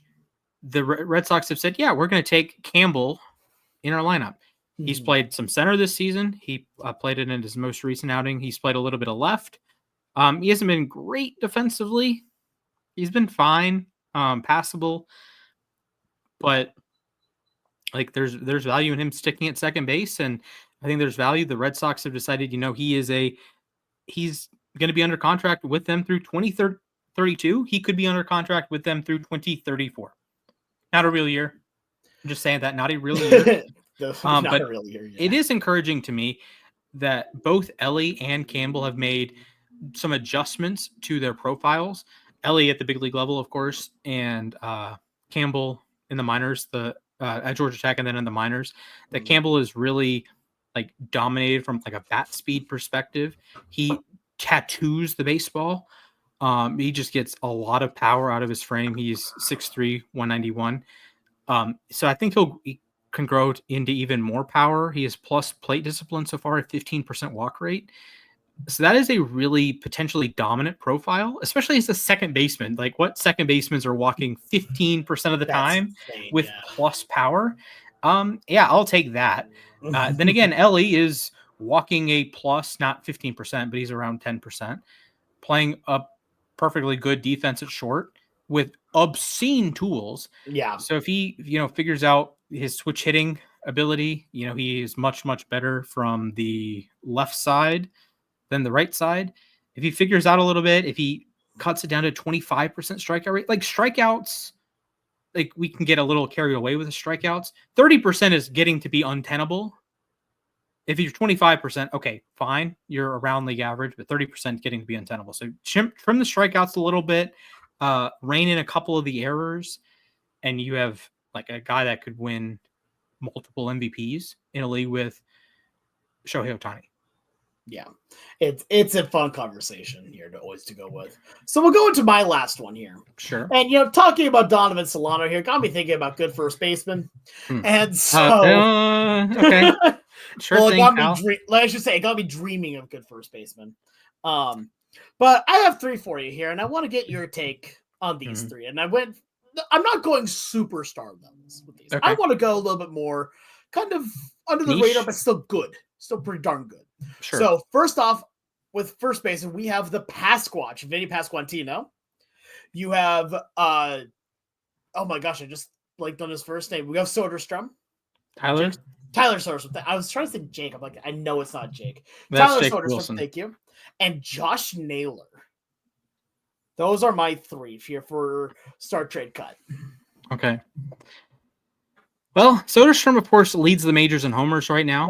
the Red Sox have said, yeah, we're going to take Campbell in our lineup. He's played some center this season. He played it in his most recent outing. He's played a little bit of left. He hasn't been great defensively. He's been fine, passable, but like there's value in him sticking at second base, and I think there's value. The Red Sox have decided, he's going to be under contract with them through 2032. He could be under contract with them through 2034. Not a real year. I'm just saying that, not a real year. But a real year, yeah. It is encouraging to me that both Ellie and Campbell have made some adjustments to their profiles. Ellie at the big league level, of course, and Campbell in the minors, at Georgia Tech, and then in the minors. That Campbell is really like dominated from like a bat speed perspective. He tattoos the baseball. He just gets a lot of power out of his frame. He's 6'3", 191. So I think he can grow into even more power. He has plus plate discipline so far at 15% walk rate. So that is a really potentially dominant profile, especially as a second baseman. Like, what second basemans are walking 15% of the time with plus power? Yeah, I'll take that. Then again, Ellie is walking a plus, not 15%, but he's around 10%, playing a perfectly good defense at short with obscene tools. Yeah. So if he, figures out his switch hitting ability, he is much, much better from the left side than the right side. If he figures out a little bit, if he cuts it down to 25% strikeout rate, like strikeouts, like we can get a little carried away with the strikeouts. 30% is getting to be untenable. If you're 25%, okay, fine. You're around league average, but 30% getting to be untenable. So trim the strikeouts a little bit, rein in a couple of the errors, and you have like a guy that could win multiple MVPs in a league with Shohei Ohtani. Yeah, it's a fun conversation here to go with. So we'll go into my last one here. Sure. And talking about Donovan Solano here got me thinking about good first baseman. And so okay. Sure. Well, it got me dreaming of good first baseman. But I have three for you here, and I want to get your take on these three. And I'm not going superstar levels with these. Okay. I want to go a little bit more kind of under the radar, but still good. Still pretty darn good. Sure. So first off, with first baseman, we have the Pasquatch, Vinny Pasquantino. You have oh my gosh, I just blanked on his first name. We have Soderstrom. Tyler Soderstrom. I was trying to say Jake. I'm like, I know it's not Jake. That's Tyler Jake Soderstrom, Wilson. Thank you. And Josh Naylor. Those are my three here for start trade cut. Okay. Well, Soderstrom, of course, leads the majors in homers right now.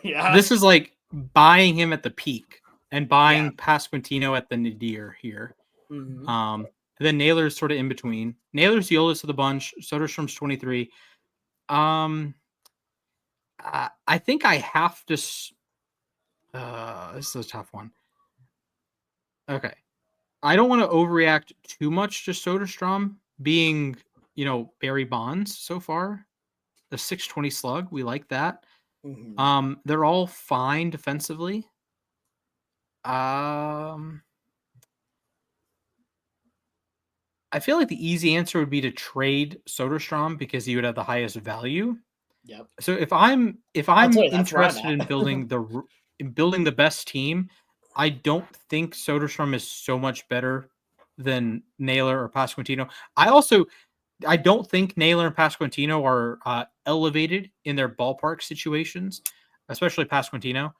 Yeah. This is like buying him at the peak and buying Pasquantino at the nadir here. Mm-hmm. Then Naylor's sort of in between. Naylor's the oldest of the bunch. Soderstrom's 23. I think I have to. This is a tough one. Okay. I don't want to overreact too much to Soderstrom being, Barry Bonds so far. The 620 slug, we like that. Mm-hmm. They're all fine defensively. I feel like the easy answer would be to trade Soderstrom because he would have the highest value. Yep. So if I'm tell you, that's where I'm interested at. in building the best team, I don't think Soderstrom is so much better than Naylor or Pasquantino. I don't think Naylor and Pasquantino are elevated in their ballpark situations, especially Pasquantino.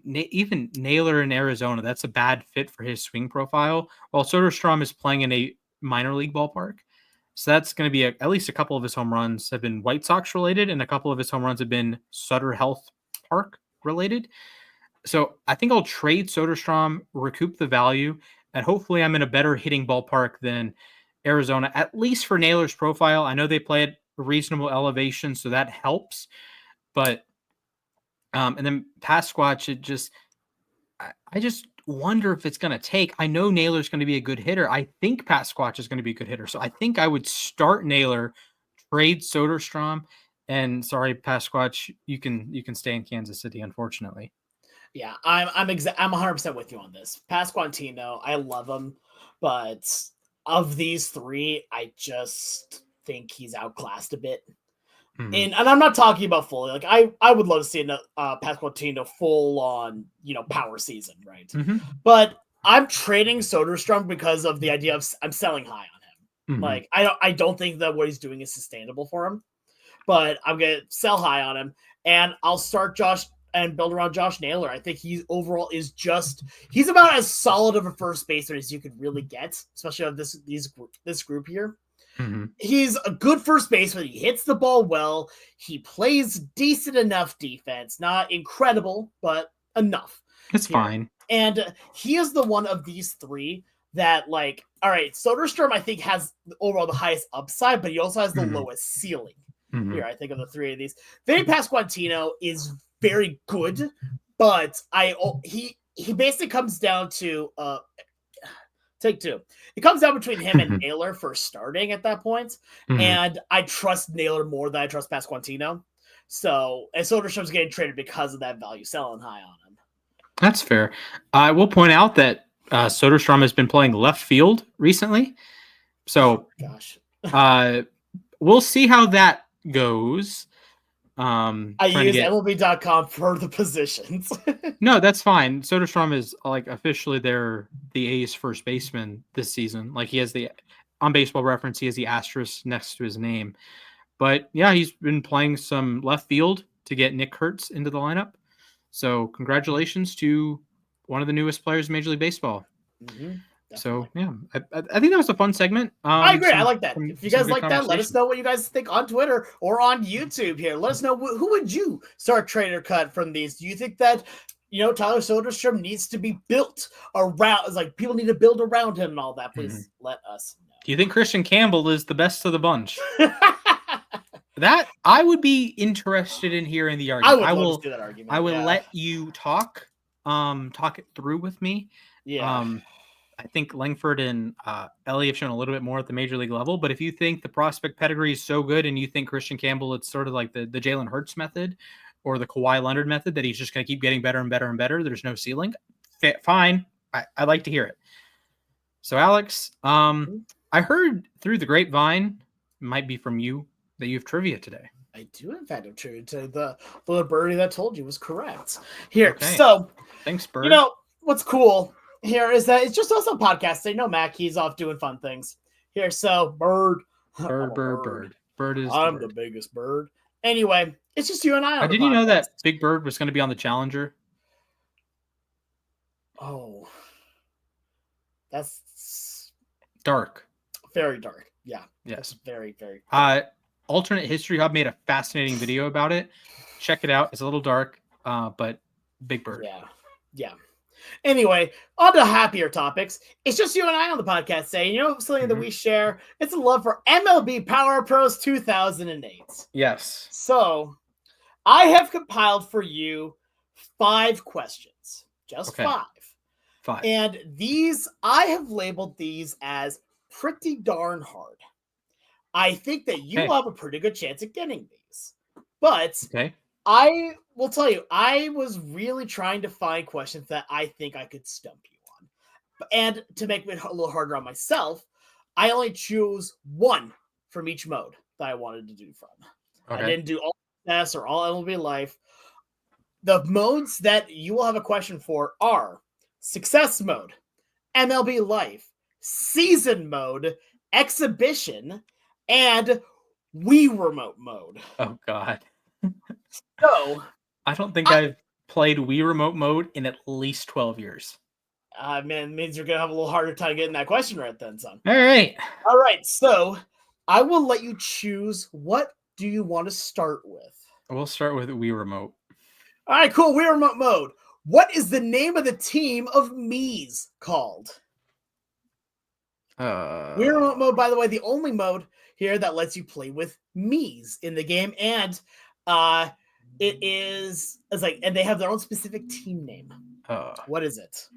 Even Naylor in Arizona, that's a bad fit for his swing profile. While Soderstrom is playing in a minor league ballpark. So that's going to be at least a couple of his home runs have been White Sox related, and a couple of his home runs have been Sutter Health Park related. So I think I'll trade Soderstrom, recoup the value, and hopefully I'm in a better hitting ballpark than Arizona, at least for Naylor's profile. I know they play at a reasonable elevation, so that helps. But and then Pasquatch, I just wonder if it's going to take. I know Naylor's going to be a good hitter. I think Pasquatch is going to be a good hitter. So I think I would start Naylor, trade Soderstrom, and sorry, Pasquatch, you can stay in Kansas City, unfortunately. Yeah, I'm 100% with you on this. Pasquantino, I love him, but of these three, I just think he's outclassed a bit. Mhm. And I'm not talking about fully. Like I would love to see a Pasquantino full on power season, right? Mhm. But I'm trading Soderstrom because of the idea of I'm selling high on him. Mhm. Like I don't think that what he's doing is sustainable for him. But I'm gonna sell high on him, and I'll start Josh and build around Josh Naylor. I think he's overall he's about as solid of a first baseman as you could really get, especially of this group here. Mhm. He's a good first baseman. He hits the ball well. He plays decent enough defense, not incredible, but enough. It's here. fine. And he is the one of these three that, like, all right, Soderstrom, I think, has overall the highest upside, but he also has the Mhm. lowest ceiling. Mhm. Here, I think of the three of these. Vinny Pasquantino is very good, but he basically comes down to take two. It comes down between him and Naylor for starting at that point, and I trust Naylor more than I trust Pasquantino. So, and Soderstrom's getting traded because of that value, selling high on him. That's fair. I will point out that Soderstrom has been playing left field recently, so Gosh, we'll see how that goes. I use MLB.com for the positions. No, that's fine. Soderstrom is like officially the A's first baseman this season. Like he has on Baseball Reference, he has the asterisk next to his name. But yeah, he's been playing some left field to get Nick Kurtz into the lineup. So congratulations to one of the newest players in Major League Baseball. Mm-hmm. So yeah, I think that was a fun segment. I agree. I like that. If you guys like that, let us know what you guys think on Twitter or on YouTube here. Let us know who would you start, trade, or cut from these. Do you think that Tyler Soderstrom needs to be built around? Like people need to build around him and all that. Please let us know. Do you think Christian Campbell is the best of the bunch? That I would be interested in hearing the argument. I would love to see that argument. I will let you talk it through with me. Yeah. I think Langford and Ellie have shown a little bit more at the major league level, but if you think the prospect pedigree is so good and you think Christian Campbell, it's sort of like the Jalen Hurts method or the Kawhi Leonard method, that he's just going to keep getting better and better and better, there's no ceiling, fine. I'd like to hear it. So Alex, I heard through the grapevine, might be from you, that you have trivia today. I do, in fact, have trivia today. The birdie that told you was correct. Here, okay. So thanks, Bird. What's cool here is that it's just also podcasting. No Mac, he's off doing fun things. Here, so Bird is I'm the biggest bird. Anyway, it's just you and I. Did you know that Big Bird was going to be on the Challenger? Oh, that's dark. Very dark. Yeah. Yes. Very, very. Alternate History Hub made a fascinating video about it. Check it out. It's a little dark, but Big Bird. Yeah. Yeah. Anyway, on to happier topics. It's just you and I on the podcast saying, something that we share. It's a love for MLB Power Pros 2008. Yes. So I have compiled for you 5 questions. Just 5. 5. And I have labeled these as pretty darn hard. I think that you will have a pretty good chance at getting these. But I will tell you, I was really trying to find questions that I think I could stump you on. And to make it a little harder on myself, I only choose one from each mode that I wanted to do from. I didn't do all S or all MLB Life. The modes that you will have a question for are Success Mode, MLB Life, Season Mode, Exhibition, and Wii Remote Mode. Oh God. So I don't think I've played Wii Remote mode in at least 12 years. man, means you're gonna have a little harder time getting that question right then, son. All right. All right, so I will let you choose. What do you want to start with? We'll start with Wii Remote. All right, cool. Wii Remote Mode. What is the name of the team of Mii's called? Wii Remote Mode, by the way, the only mode here that lets you play with Mii's in the game, and it's like, and they have their own specific team name. What is it?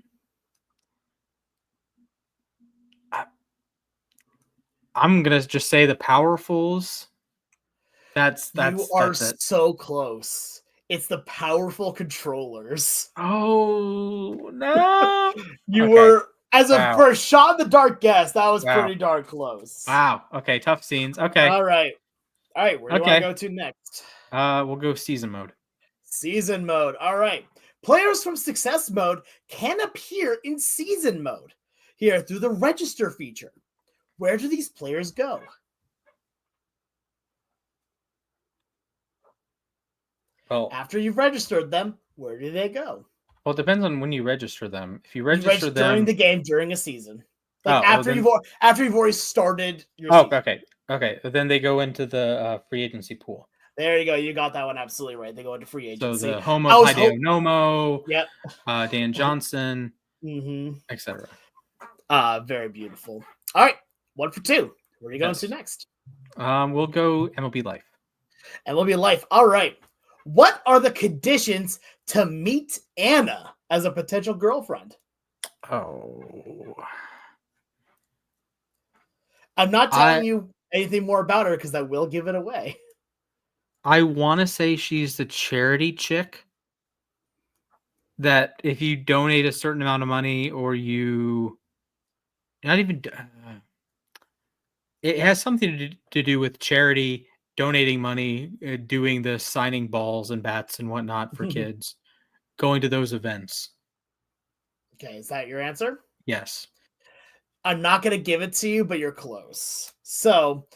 I'm gonna just say the Powerfuls. That's so close. It's the Powerful Controllers. Oh no! You were as a first shot in the dark guess. That was pretty darn close. Wow. Okay, tough scenes. Okay. All right. Where do you want to go to next? We'll go season mode. Season mode. All right. Players from success mode can appear in season mode here through the register feature. Where do these players go? Well, after you've registered them, where do they go? Well, it depends on when you register them. If you register them during the game, during a season, like after you've already started your season. Okay. Then they go into the free agency pool. There you go. You got that one absolutely right. They go into free agency. So the home of Hideo Nomo, yep, Dan Johnson, mm-hmm. etc. Very beautiful. All right, 1 for 2. Where are you going to next? We'll go MLB Life. MLB Life. All right. What are the conditions to meet Anna as a potential girlfriend? Oh. I'm not telling you anything more about her because I will give it away. I want to say she's the charity chick that if you donate a certain amount of money or you not even it has something to do with charity, donating money, doing the signing balls and bats and whatnot for kids, going to those events. Okay, is that your answer? Yes. I'm not going to give it to you, but you're close. So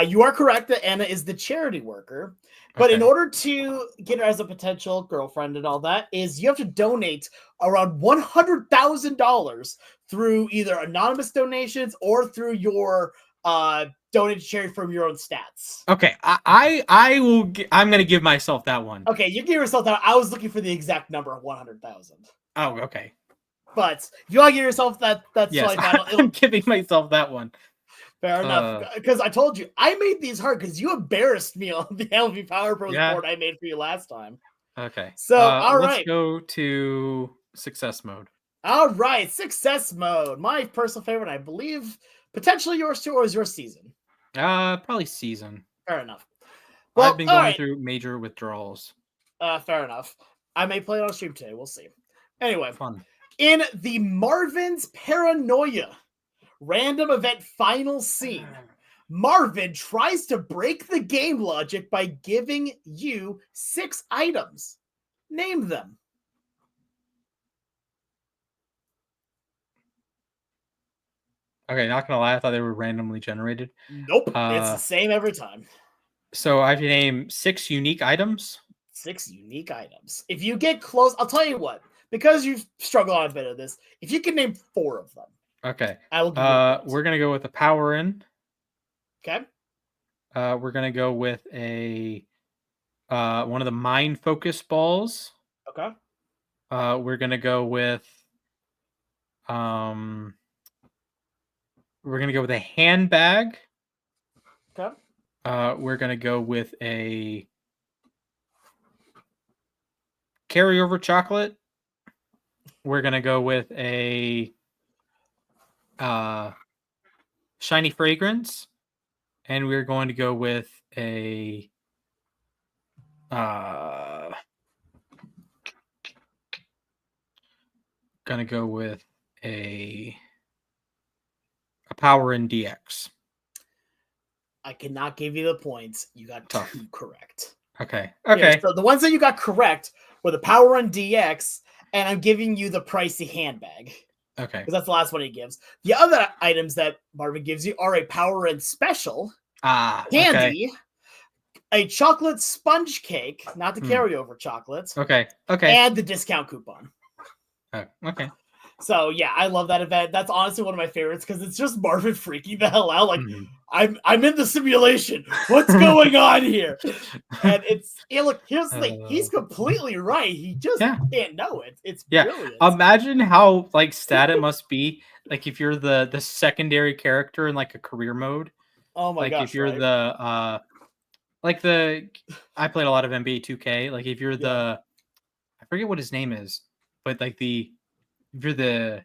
you are correct that Anna is the charity worker. But in order to get her as a potential girlfriend and all that, is you have to donate around $100,000 through either anonymous donations or through your donated charity from your own stats. Okay, I will. I'm going to give myself that one. Okay, you give yourself that. I was looking for the exact number of 100,000. Oh, okay. But if you want to give yourself that's yes, I'm giving myself that one. Fair enough. Because I told you, I made these hard because you embarrassed me on the LV Power Pros board I made for you last time. Okay. So, all right. Let's go to success mode. All right. Success mode. My personal favorite, I believe, potentially yours too, or is your season? Probably season. Fair enough. Well, I've been going through major withdrawals. Fair enough. I may play it on stream today. We'll see. Anyway. Fun. In the Marvin's Paranoia random event final scene, Marvin tries to break the game logic by giving you 6 items. Name them. Okay, not gonna lie, I thought they were randomly generated. Nope, it's the same every time. So I have to name 6 unique items. 6 unique items. If you get close, I'll tell you what. Because you've struggled on a bit of this, if you can name 4 of them. Okay. I will give we're gonna go with the power in. Okay. We're gonna go with a one of the mind focus balls. Okay. We're gonna go with a handbag. Okay. We're gonna go with a carryover chocolate. We're gonna go with a shiny fragrance, and we're going to go with a Gonna go with a Power in DX. I cannot give you the points. You got Tough. 2 correct. Okay. Here, so the ones that you got correct were the Power Run DX, and I'm giving you the pricey handbag. Okay. Because that's the last one he gives. The other items that Marvin gives you are a Power Run Special, candy, a chocolate sponge cake, not the carryover chocolate. Okay. And the discount coupon. Oh, okay. So yeah, I love that event. That's honestly one of my favorites because it's just Marvin freaking the hell out. Like I'm in the simulation. What's going on here? And look, here's the thing. He's completely right. He just can't know it. It's brilliant. Imagine how like sad it must be. Like if you're the secondary character in like a career mode. Oh my gosh. Like if you're the I played a lot of NBA 2K. Like if you're I forget what his name is, but like if you're the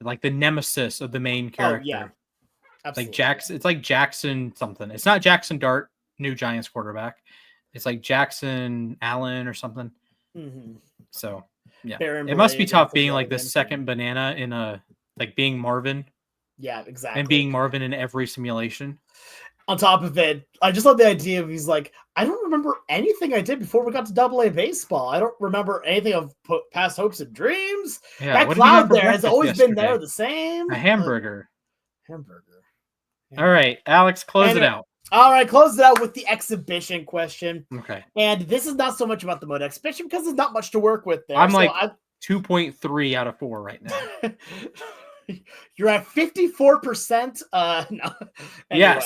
like the nemesis of the main character. Oh, yeah. Absolutely. Like Jackson, it's like Jackson something. It's not Jackson Dart, new Giants quarterback. It's like Jackson Allen or something. Mm-hmm. So yeah, it must be tough being like the second banana in a like being Marvin. Yeah, exactly. And being Marvin in every simulation. On top of it, I just love the idea of he's like, I don't remember anything I did before we got to AA baseball. I don't remember anything of past hopes and dreams. Yeah, that cloud there has always been there the same. A hamburger. Hamburger. All right, Alex, close it out. All right, close it out with the exhibition question. Okay. And this is not so much about the mode exhibition because there's not much to work with there. I'm 2.3 out of 4 right now. You're at 54%. No. Anyway.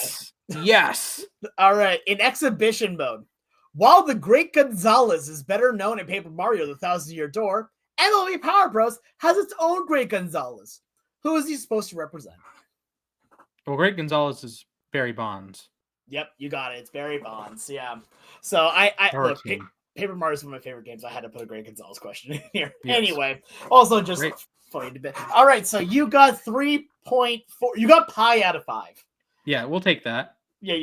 Yes. All right. In exhibition mode, while the Great Gonzalez is better known in Paper Mario: The Thousand-Year Door, MLB Power Bros. Has its own Great Gonzalez. Who is he supposed to represent? Well, Great Gonzalez is Barry Bonds. Yep, you got it. It's Barry Bonds. Yeah. So I look, Paper Mario is one of my favorite games. I had to put a Great Gonzalez question in here. Yes. Anyway, also just funny debate. All right, so you got 3.4. You got pi out of 5. Yeah, we'll take that. Yeah,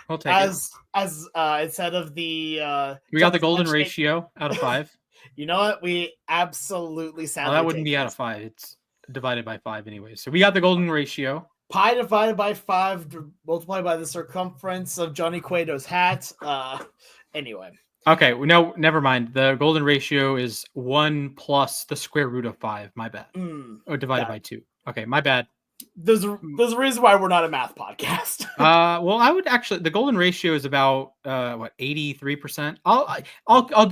we'll take it. As instead of the we got the golden ratio out of 5. You know what? We absolutely sadly that wouldn't be out of 5. It's divided by 5 anyway. So we got the golden ratio. Pi divided by 5 multiplied by the circumference of Johnny Cueto's hat. Anyway. Okay, no, never mind. The golden ratio is 1 plus the square root of 5. My bad. Or divided by 2. Okay, my bad. There's a reason why we're not a math podcast. Well, I would actually. The golden ratio is about 83%. I'll.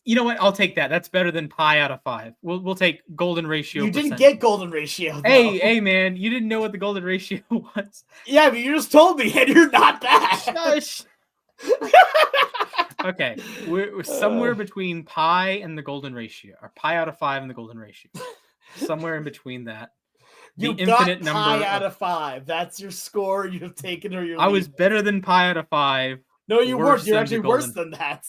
You know what? I'll take that. That's better than pi out of 5. We'll take golden ratio. You didn't get golden ratio. Though. Hey, man! You didn't know what the golden ratio was. Yeah, but you just told me, and you're not that. Shush. Okay, we're somewhere between pi and the golden ratio, or pi out of 5 and the golden ratio. Somewhere in between that. You got pi out of 5. That's your score you've taken or your. I was better than pi out of 5. No, you weren't. You're actually worse than that.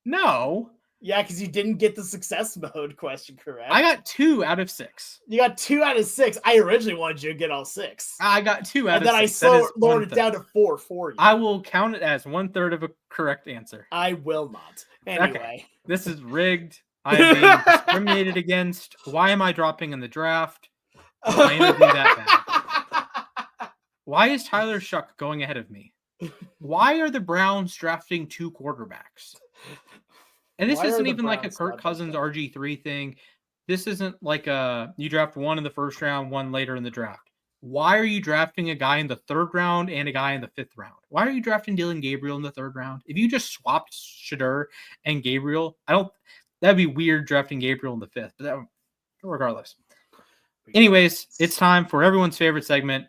No. Yeah, because you didn't get the success mode question correct. I got 2 out of 6. You got 2 out of 6. I originally wanted you to get all 6. I got 2 out of 6. And then I lowered it down to 4 for you. I will count it as 1/3 of a correct answer. I will not. Anyway. Okay. This is rigged. I am being discriminated against. Why am I dropping in the draft? I need to do that bad. Why is Tyler Shuck going ahead of me? Why are the Browns drafting 2 quarterbacks? And this isn't even like a Kirk Cousins RG3 thing. This isn't like you draft 1 in the first round, 1 later in the draft. Why are you drafting a guy in the 3rd round and a guy in the 5th round? Why are you drafting Dylan Gabriel in the 3rd round? If you just swapped Shadur and Gabriel, that'd be weird drafting Gabriel in the 5th. But regardless. Anyways, it's time for everyone's favorite segment,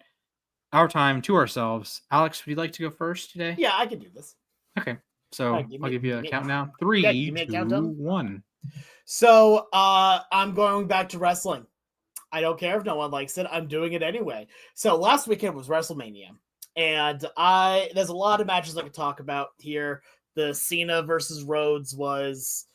our time to ourselves. Alex, would you like to go first today? Yeah, I can do this. Okay, so I'll give you a countdown. 3, 2, 1. So I'm going back to wrestling. I don't care if no one likes it. I'm doing it anyway. So last weekend was WrestleMania, and there's a lot of matches I could talk about here. The Cena versus Rhodes was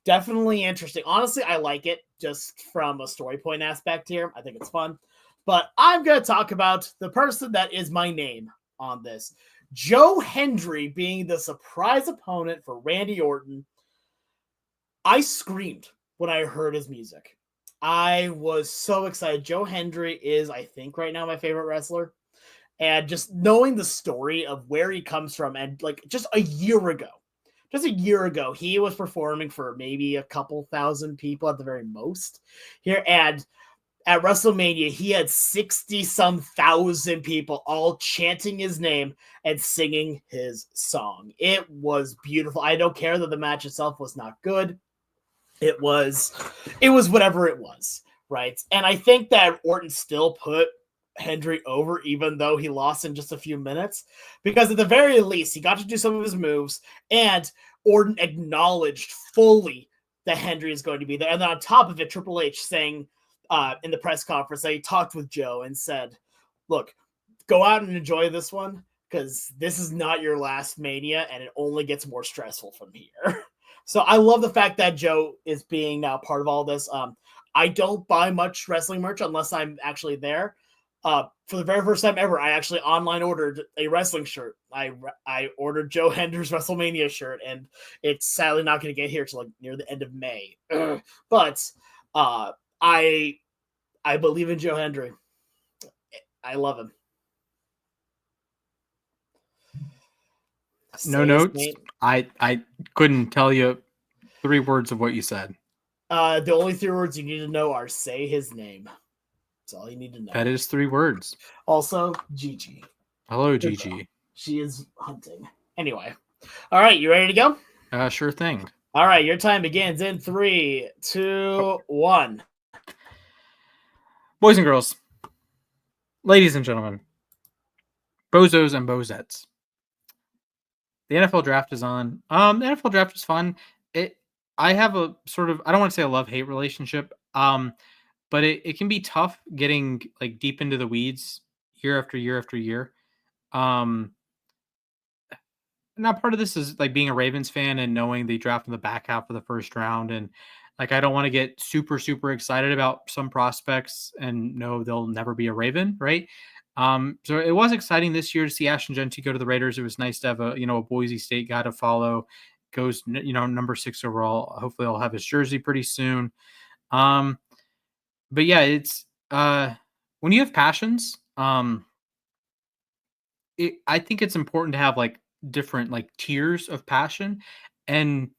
definitely interesting. Honestly, I like it just from a story point aspect here. I think it's fun. But I'm going to talk about the person that is my name on this. Joe Hendry being the surprise opponent for Randy Orton. I screamed when I heard his music. I was so excited. Joe Hendry is, I think, right now my favorite wrestler. And just knowing the story of where he comes from, and like just a year ago, he was performing for maybe a couple thousand people at the very most here. And at WrestleMania, he had 60 some thousand people all chanting his name and singing his song. It was beautiful. I don't care that the match itself was not good. It was whatever it was, right? And I think that Orton still put Hendry over, even though he lost in just a few minutes, because at the very least, he got to do some of his moves, and Orton acknowledged fully that Hendry is going to be there. And then on top of it, Triple H saying in the press conference that he talked with Joe and said, look, go out and enjoy this one, because this is not your last Mania, and it only gets more stressful from here. So I love the fact that Joe is being now part of all this. I don't buy much wrestling merch unless I'm actually there. For the very first time ever, I actually online ordered a wrestling shirt. I ordered Joe Hendry's WrestleMania shirt, and it's sadly not going to get here till like near the end of May. But I believe in Joe Hendry. I love him. No notes. I couldn't tell you 3 words of what you said. The only 3 words you need to know are say his name. That's all you need to know. That is 3 words. Also, Gigi. Hello, Gigi. She is hunting. Anyway. All right, you ready to go? Sure thing. All right, your time begins in 3, 2, 1. Boys and girls, ladies and gentlemen, bozos and bozettes. The NFL draft is on. The NFL draft is fun. I have a sort of, I don't want to say a love-hate relationship, but it can be tough getting like deep into the weeds year after year after year. Now part of this is like being a Ravens fan and knowing they draft in the back half of the first round, and like I don't want to get super excited about some prospects and know they'll never be a Raven, right? So it was exciting this year to see Ashton Genty go to the Raiders. It was nice to have a Boise State guy to follow. Goes number 6 overall. Hopefully I'll have his jersey pretty soon. But yeah, it's when you have passions, I think it's important to have like different like tiers of passion, and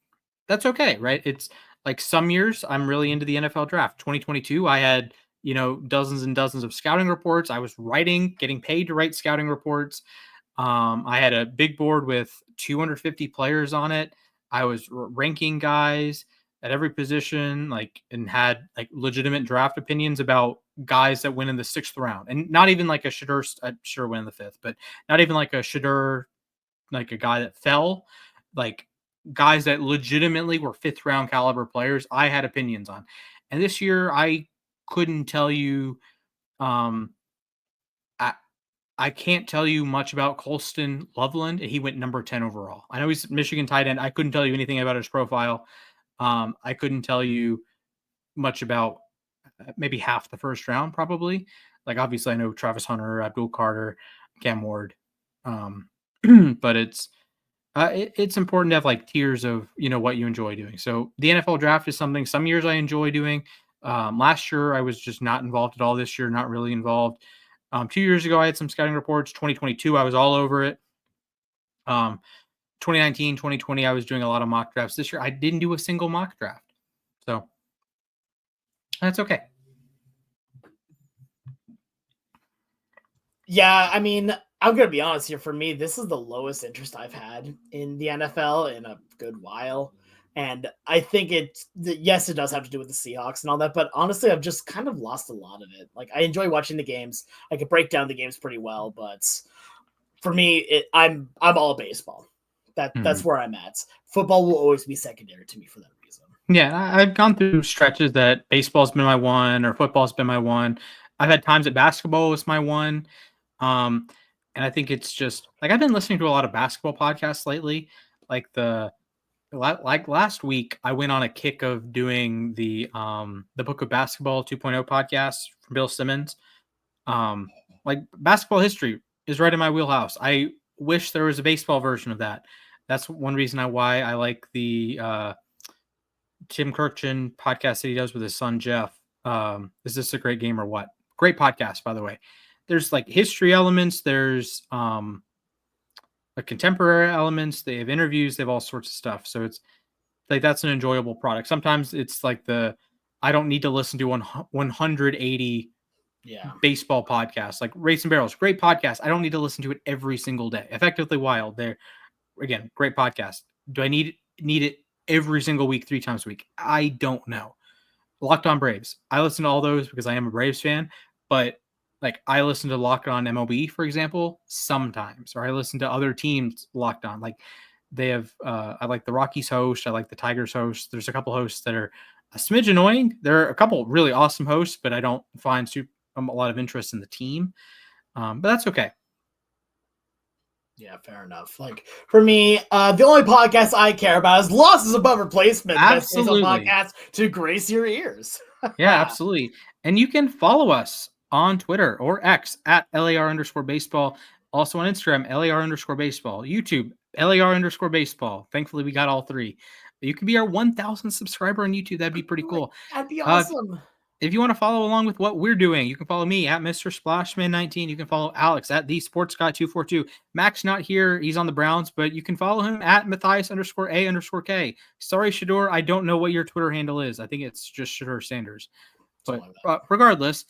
that's okay, right? It's like some years I'm really into the NFL draft. 2022, I had dozens and dozens of scouting reports. I was getting paid to write scouting reports. I had a big board with 250 players on it. I was ranking guys at every position, and had like legitimate draft opinions about guys that went in the 6th round, and not even like a Shedeur went in the 5th, but not even like a Shedeur, like a guy that fell, like guys that legitimately were 5th round caliber players. I had opinions on, and this year I couldn't tell you. I can't tell you much about Colston Loveland. He went number 10 overall. I know he's Michigan tight end. I couldn't tell you anything about his profile. I couldn't tell you much about maybe half the first round, probably. Like, obviously, I know Travis Hunter, Abdul Carter, Cam Ward. But it's important to have like tiers of, what you enjoy doing. So the NFL draft is something some years I enjoy doing. Last year, I was just not involved at all. This year, not really involved. 2 years ago, I had some scouting reports. 2022, I was all over it. 2019, 2020, I was doing a lot of mock drafts. This year, I didn't do a single mock draft. So that's okay. Yeah, I mean, I'm going to be honest here. For me, this is the lowest interest I've had in the NFL in a good while. And I think yes, it does have to do with the Seahawks and all that, but honestly, I've just kind of lost a lot of it. Like, I enjoy watching the games. I can break down the games pretty well, but for me, I'm all baseball. That's where I'm at. Football will always be secondary to me for that reason. Yeah, I've gone through stretches that baseball's been my one or football's been my one. I've had times that basketball was my one. And I think it's just like I've been listening to a lot of basketball podcasts lately. Like last week, I went on a kick of doing the Book of Basketball 2.0 podcast from Bill Simmons. Like basketball history is right in my wheelhouse. I wish there was a baseball version of that. That's one reason why I like the Tim Kirkchin podcast that he does with his son Jeff. Is this a great game or what? Great podcast, by the way. There's like history elements. There's like contemporary elements. They have interviews. They have all sorts of stuff. So it's like that's an enjoyable product. Sometimes it's like I don't need to listen to 180 baseball podcasts. Like Race and Barrels, great podcast. I don't need to listen to it every single day. Effectively Wild, they're again great podcast. Do I need it every single week, 3 times a week? I don't know. Locked On Braves. I listen to all those because I am a Braves fan, but like I listen to Locked On MLB, for example, sometimes, or I listen to other teams Locked On. Like they have, I like the Rockies host. I like the Tigers host. There's a couple hosts that are a smidge annoying. There are a couple really awesome hosts, but I don't find a lot of interest in the team. But that's okay. Yeah, fair enough. Like for me, the only podcast I care about is Losses Above Replacement. Absolutely. Best podcast to grace your ears. Yeah, absolutely. And you can follow us on Twitter or X at LAR_baseball. Also on Instagram, LAR_baseball. YouTube, LAR_baseball. Thankfully, we got all 3. You can be our 1,000 subscriber on YouTube. That'd be pretty cool. That'd be awesome. If you want to follow along with what we're doing, you can follow me at Mr. Splashman19. You can follow Alex at the Sports Guy 242. Mac's not here. He's on the Browns, but you can follow him at Matthias_A_K. Sorry, Shador. I don't know what your Twitter handle is. I think it's just Shador Sanders. But regardless,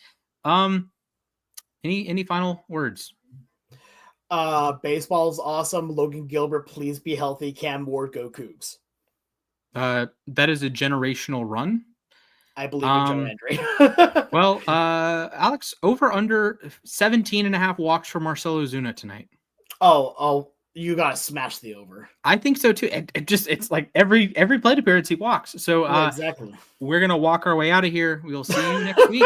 any final words? Baseball's awesome. Logan Gilbert, please be healthy. Cam Ward, go Cougs. That is a generational run. I believe in Joe Hendry. Well, Alex, over under 17.5 walks for Marcell Ozuna tonight. Oh, you gotta smash the over. I think so too. It's like every plate appearance he walks. So exactly. We're gonna walk our way out of here. We'll see you next week.